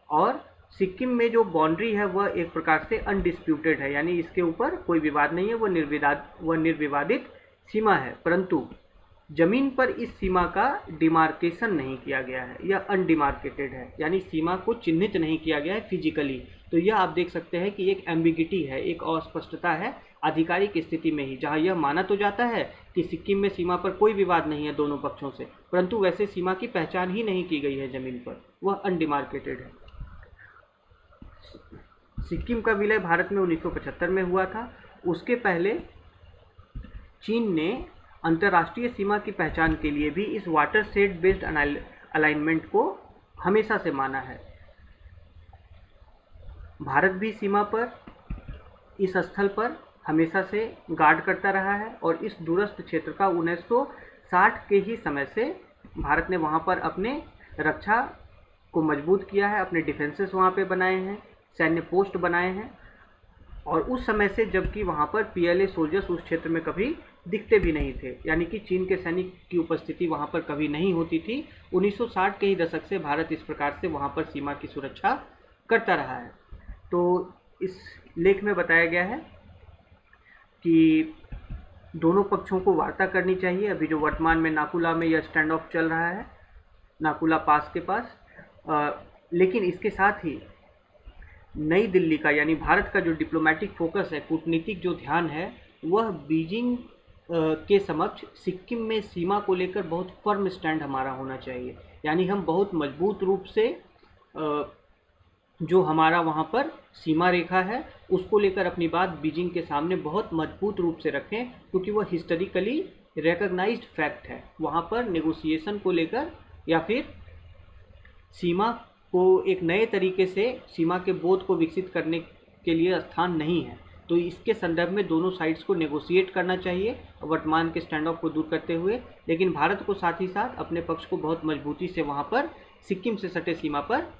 और सिक्किम में जो बाउंड्री है वह एक प्रकार से अनडिस्प्यूटेड है, यानी इसके ऊपर कोई विवाद नहीं है, वह निर्विवादित सीमा है। परंतु जमीन पर इस सीमा का डिमार्केशन नहीं किया गया है, यह अनडिमार्केटेड है, यानी सीमा को चिन्हित नहीं किया गया है फिजिकली। तो यह आप देख सकते हैं कि एक एम्बिगिटी है, एक अस्पष्टता है आधिकारिक स्थिति में ही, जहां यह माना तो जाता है कि सिक्किम में सीमा पर कोई विवाद नहीं है दोनों पक्षों से, परंतु वैसे सीमा की पहचान ही नहीं की गई है जमीन पर, वह अनडिमार्केटेड है। सिक्किम का विलय भारत में 1975 में हुआ था। उसके पहले चीन ने अंतर्राष्ट्रीय सीमा की पहचान के लिए भी इस वाटर शेड बेस्ड अलाइनमेंट को हमेशा से माना है। भारत भी सीमा पर इस स्थल पर हमेशा से गार्ड करता रहा है और इस दूरस्थ क्षेत्र का 1960 के ही समय से भारत ने वहां पर अपने रक्षा को मजबूत किया है, अपने डिफेंसेस वहां पे बनाए हैं, सैन्य पोस्ट बनाए हैं और उस समय से जबकि वहां पर पीएलए सोल्जर्स उस क्षेत्र में कभी दिखते भी नहीं थे, यानी कि चीन के सैनिक की उपस्थिति वहां पर कभी नहीं होती थी। 1960 के ही दशक से भारत इस प्रकार से वहां पर सीमा की सुरक्षा करता रहा है। तो इस लेख में बताया गया है कि दोनों पक्षों को वार्ता करनी चाहिए। अभी जो वर्तमान में नाकुला में यह स्टैंड ऑफ चल रहा है, नाकुला पास के पास, लेकिन इसके साथ ही नई दिल्ली का यानी भारत का जो डिप्लोमेटिक फोकस है, कूटनीतिक जो ध्यान है, वह बीजिंग के समक्ष सिक्किम में सीमा को लेकर बहुत फर्म स्टैंड हमारा होना चाहिए, यानी हम बहुत मजबूत रूप से जो हमारा वहाँ पर सीमा रेखा है उसको लेकर अपनी बात बीजिंग के सामने बहुत मजबूत रूप से रखें, क्योंकि वह हिस्टोरिकली रिकॉग्नाइज्ड फैक्ट है। वहाँ पर नेगोशिएशन को लेकर या फिर सीमा को एक नए तरीके से सीमा के बोध को विकसित करने के लिए स्थान नहीं है। तो इसके संदर्भ में दोनों साइड्स को नेगोशिएट करना चाहिए वर्तमान के स्टैंड ऑफ को दूर करते हुए, लेकिन भारत को साथ ही साथ अपने पक्ष को बहुत मजबूती से वहाँ पर सिक्किम से सटे सीमा पर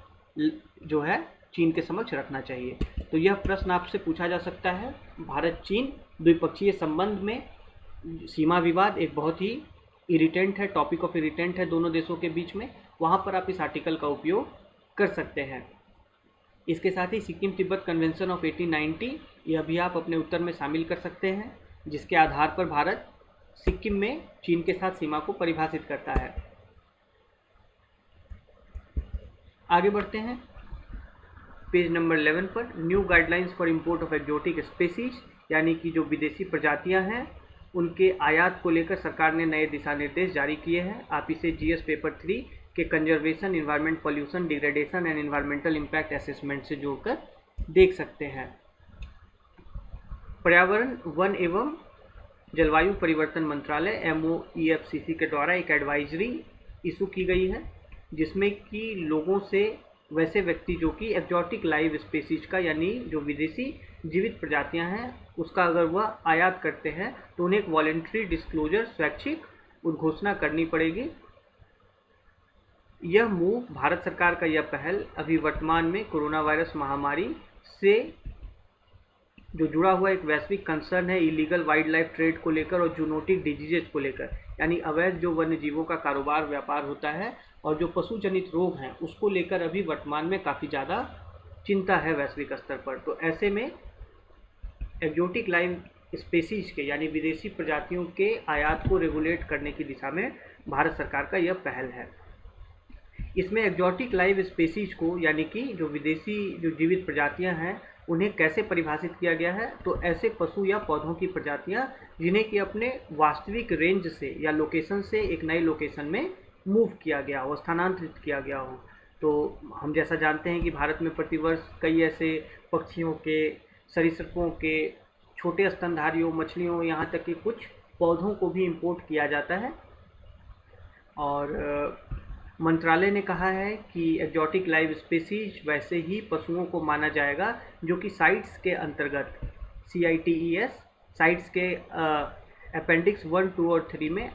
जो है चीन के समक्ष रखना चाहिए। तो यह प्रश्न आपसे पूछा जा सकता है। भारत चीन द्विपक्षीय संबंध में सीमा विवाद एक बहुत ही इरिटेंट है, टॉपिक ऑफ इरिटेंट है दोनों देशों के बीच में, वहाँ पर आप इस आर्टिकल का उपयोग कर सकते हैं। इसके साथ ही सिक्किम तिब्बत कन्वेंशन ऑफ 1890 यह भी आप अपने उत्तर में शामिल कर सकते हैं, जिसके आधार पर भारत सिक्किम में चीन के साथ सीमा को परिभाषित करता है। आगे बढ़ते हैं पेज नंबर 11 पर, new guidelines for import of exotic species, यानी कि जो विदेशी प्रजातियां हैं उनके आयात को लेकर सरकार ने नए दिशा निर्देश जारी किए हैं। आप इसे जीएस पेपर 3 के conservation, environment, pollution, degradation and environmental impact assessment से जोड़कर देख सकते हैं। पर्यावरण, वन एवं जलवायु परिवर्तन मंत्रालय MOEFCC के द्वारा एक एडवाइजरी इशू की गई है, जिसमें कि लोगों से वैसे व्यक्ति जो कि एक्जोटिक लाइव स्पेसीज का यानी जो विदेशी जीवित प्रजातियां हैं उसका अगर वह आयात करते हैं तो उन्हें एक वॉलेंट्री डिस्क्लोजर, स्वैच्छिक उद्घोषणा करनी पड़ेगी। यह मूव, भारत सरकार का यह पहल अभी वर्तमान में कोरोना वायरस महामारी से जो जुड़ा हुआ एक वैश्विक कंसर्न है इलीगल वाइल्ड लाइफ ट्रेड को लेकर और जूनोटिक डिजीजेज को लेकर, यानी अवैध जो वन्य जीवों का कारोबार व्यापार होता है और जो पशु जनित रोग हैं उसको लेकर अभी वर्तमान में काफ़ी ज़्यादा चिंता है वैश्विक स्तर पर। तो ऐसे में एक्जोटिक लाइव स्पेसीज के यानी विदेशी प्रजातियों के आयात को रेगुलेट करने की दिशा में भारत सरकार का यह पहल है। इसमें एक्जोटिक लाइव स्पेसीज को यानी कि जो विदेशी जो जीवित प्रजातियां हैं उन्हें कैसे परिभाषित किया गया है, तो ऐसे पशु या पौधों की प्रजातियां जिन्हें कि अपने वास्तविक रेंज से या लोकेशन से एक नए लोकेशन में मूव किया गया हो, स्थानांतरित किया गया हो। तो हम जैसा जानते हैं कि भारत में प्रतिवर्ष कई ऐसे पक्षियों के, सरीसृपों के, छोटे स्तनधारियों, मछलियों, यहाँ तक कि कुछ पौधों को भी इंपोर्ट किया जाता है। और मंत्रालय ने कहा है कि एक्जॉटिक लाइव स्पेसीज वैसे ही पशुओं को माना जाएगा जो कि साइट्स के अंतर्गत CITES साइट्स के अपेंडिक्स 1, 2 और 3 में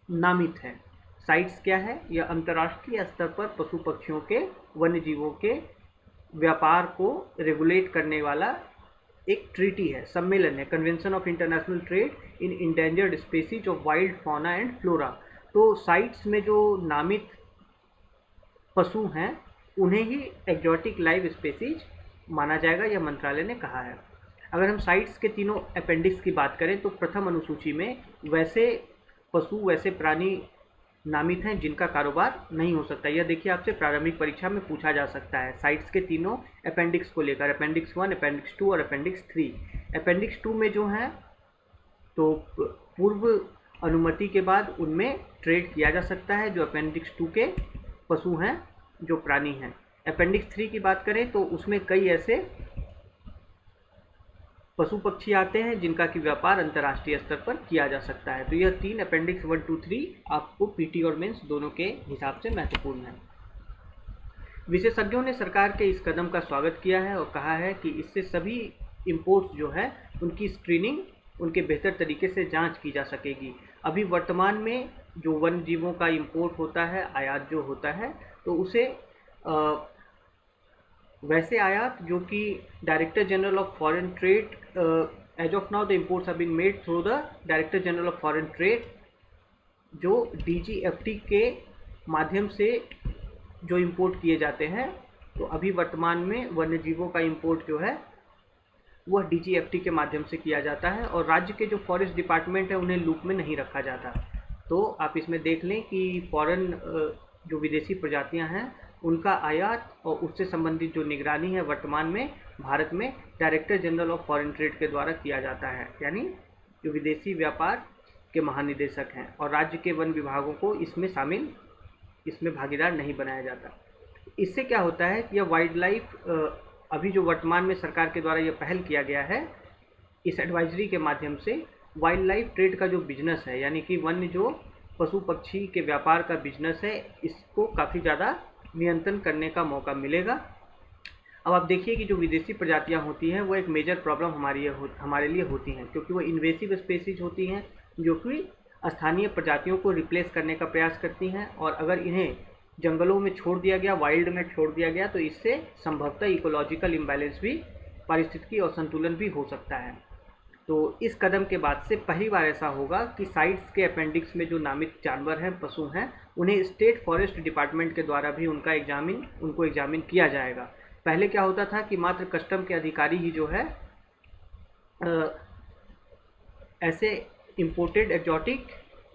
नामित है। साइट्स क्या है? यह अंतर्राष्ट्रीय स्तर पर पशु पक्षियों के, वन्य जीवों के व्यापार को रेगुलेट करने वाला एक ट्रीटी है, सम्मेलन है, convention of international trade in endangered species of wild fauna and flora. तो साइट्स में जो नामित पशु हैं उन्हें ही एक्जॉटिक लाइव स्पेसीज माना जाएगा, यह मंत्रालय ने कहा है। अगर हम साइट्स के तीनों अपेंडिक्स की बात करें तो प्रथम अनुसूची में वैसे पशु, वैसे प्राणी नामित हैं जिनका कारोबार नहीं हो सकता। यह देखिए आपसे प्रारंभिक परीक्षा में पूछा जा सकता है साइट्स के तीनों अपेंडिक्स को लेकर, अपेंडिक्स 1, अपेंडिक्स 2 और अपेंडिक्स 3। अपेंडिक्स 2 में जो है तो पूर्व अनुमति के बाद उनमें ट्रेड किया जा सकता है जो अपेंडिक्स 2 के पशु हैं, जो प्राणी हैं। अपेंडिक्स 3 की बात करें तो उसमें कई ऐसे पशु पक्षी आते हैं जिनका कि व्यापार अंतर्राष्ट्रीय स्तर पर किया जा सकता है। तो यह 3 अपेंडिक्स 1, 2, 3 आपको पीटी और मेंस दोनों के हिसाब से महत्वपूर्ण है। विशेषज्ञों ने सरकार के इस कदम का स्वागत किया है और कहा है कि इससे सभी इंपोर्ट्स जो है उनकी स्क्रीनिंग, उनके बेहतर तरीके से जांच की जा सकेगी। अभी वर्तमान में जो वन्य जीवों का इंपोर्ट होता है, आयात जो होता है, तो उसे वैसे आयात जो कि director general of foreign trade, as of now the imports are being made through the director general of foreign trade, जो DGFT के माध्यम से जो इंपोर्ट किए जाते हैं। तो अभी वर्तमान में वन्य जीवों का इंपोर्ट जो है वह DGFT के माध्यम से किया जाता है और राज्य के जो फॉरेस्ट डिपार्टमेंट है उन्हें लूप में नहीं रखा जाता। तो आप इसमें देख लें कि फॉरेन जो विदेशी प्रजातियां हैं उनका आयात और उससे संबंधित जो निगरानी है वर्तमान में भारत में director general of foreign trade के द्वारा किया जाता है, यानी जो विदेशी व्यापार के महानिदेशक हैं, और राज्य के वन विभागों को इसमें भागीदार नहीं बनाया जाता। इससे क्या होता है कि यह वाइल्ड लाइफ, अभी जो वर्तमान में सरकार के द्वारा यह पहल किया गया है, इस एडवाइजरी के माध्यम से वाइल्ड लाइफ ट्रेड का जो बिजनेस है, यानी कि वन्य जो पशु पक्षी के व्यापार का बिजनेस है, इसको काफ़ी ज़्यादा नियंत्रण करने का मौका मिलेगा। अब आप देखिए कि जो विदेशी प्रजातियां होती हैं वो एक मेजर प्रॉब्लम हमारे लिए होती हैं, क्योंकि वो इन्वेसिव स्पेसीज होती हैं जो कि स्थानीय प्रजातियों को रिप्लेस करने का प्रयास करती हैं, और अगर इन्हें जंगलों में छोड़ दिया गया, वाइल्ड में छोड़ दिया गया, तो इससे संभवतः इकोलॉजिकल इम्बैलेंस भी, पारिस्थितिकी असंतुलन भी हो सकता है। तो इस कदम के बाद से पहली बार ऐसा होगा कि साइट्स के अपेंडिक्स में जो नामित जानवर हैं, पशु हैं, उन्हें स्टेट फॉरेस्ट डिपार्टमेंट के द्वारा भी उनको एग्जामिन किया जाएगा। पहले क्या होता था कि मात्र कस्टम के अधिकारी ही जो है ऐसे इंपोर्टेड एक्जॉटिक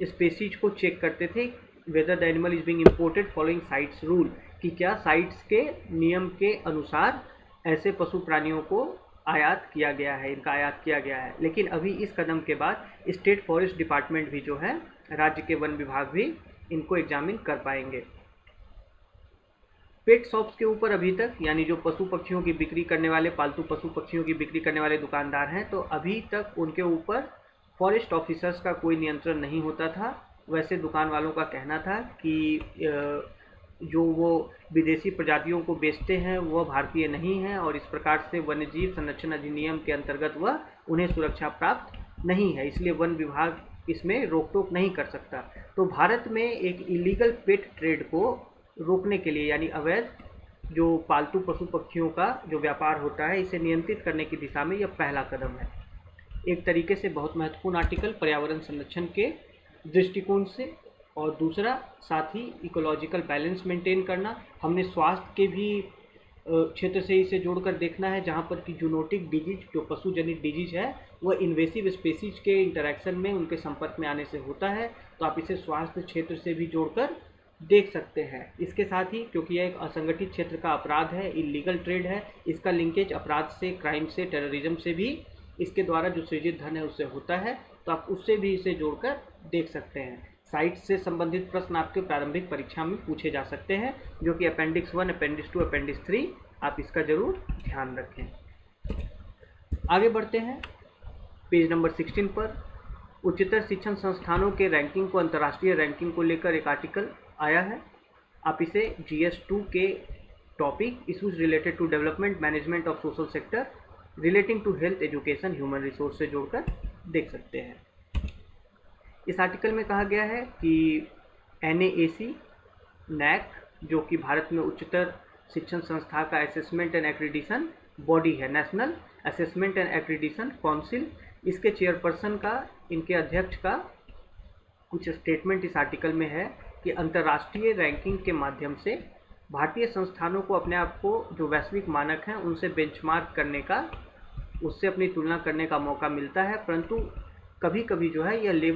स्पेसीज को चेक करते थे, whether the animal is being imported following sites rule, कि क्या साइट्स के नियम के अनुसार ऐसे पशु प्राणियों को आयात किया गया है, इनका आयात किया गया है। लेकिन अभी इस कदम के बाद स्टेट फॉरेस्ट डिपार्टमेंट भी जो है, राज्य के वन विभाग भी इनको एग्जामिन कर पाएंगे। पेट शॉप्स के ऊपर अभी तक, यानी जो पशु पक्षियों की बिक्री करने वाले, पालतू पशु पक्षियों की बिक्री करने वाले दुकानदार हैं, तो अभी तक उनके ऊपर फॉरेस्ट ऑफिसर्स का कोई नियंत्रण नहीं होता था। वैसे दुकान वालों का कहना था कि जो वो विदेशी प्रजातियों को बेचते हैं वह भारतीय नहीं है, और इस प्रकार से वन्यजीव संरक्षण अधिनियम के अंतर्गत वह उन्हें सुरक्षा प्राप्त नहीं है, इसलिए वन विभाग इसमें रोक टोक नहीं कर सकता। तो भारत में एक इलीगल पेट ट्रेड को रोकने के लिए, यानी अवैध जो पालतू पशु पक्षियों का जो व्यापार होता है, इसे नियंत्रित करने की दिशा में यह पहला कदम है। एक तरीके से बहुत महत्वपूर्ण आर्टिकल पर्यावरण संरक्षण के दृष्टिकोण से, और दूसरा साथ ही इकोलॉजिकल बैलेंस मेंटेन करना। हमने स्वास्थ्य के भी क्षेत्र से इसे जोड़कर देखना है, जहाँ पर कि जूनोटिक डिजीज, जो पशु जनित डिजीज है, वह इन्वेसिव स्पेसीज के इंटरेक्शन में, उनके संपर्क में आने से होता है। तो आप इसे स्वास्थ्य क्षेत्र से भी जोड़कर देख सकते हैं। इसके साथ ही, क्योंकि यह एक असंगठित क्षेत्र का अपराध है, इलीगल ट्रेड है, इसका लिंकेज अपराध से, क्राइम से, टेररिज्म से भी इसके द्वारा जो सृजित धन है उससे होता है, तो आप उससे भी इसे जोड़कर देख सकते हैं। साइट से संबंधित प्रश्न आपके प्रारंभिक परीक्षा में पूछे जा सकते हैं, जो कि अपेंडिक्स 1, अपेंडिक्स 2, अपेंडिक्स 3, आप इसका जरूर ध्यान रखें। आगे बढ़ते हैं पेज नंबर 16 पर। उच्चतर शिक्षण संस्थानों के रैंकिंग को, अंतर्राष्ट्रीय रैंकिंग को लेकर एक आर्टिकल आया है। आप इसे GS2 के topic issues related to development management of social sector relating to health, education, human resource से जोड़कर देख सकते हैं। इस आर्टिकल में कहा गया है कि NAAC NAAC, जो कि भारत में उच्चतर शिक्षण संस्था का असेसमेंट एंड एक्रीडिशन बॉडी है, नेशनल असेसमेंट एंड एक्रीडिशन काउंसिल, इसके चेयरपर्सन का, इनके अध्यक्ष का कुछ स्टेटमेंट इस आर्टिकल में है कि अंतर्राष्ट्रीय रैंकिंग के माध्यम से भारतीय संस्थानों को अपने आप को जो वैश्विक मानक हैं उनसे बेंचमार्क करने का, उससे अपनी तुलना करने का मौका मिलता है, परंतु कभी कभी जो है यह लेवल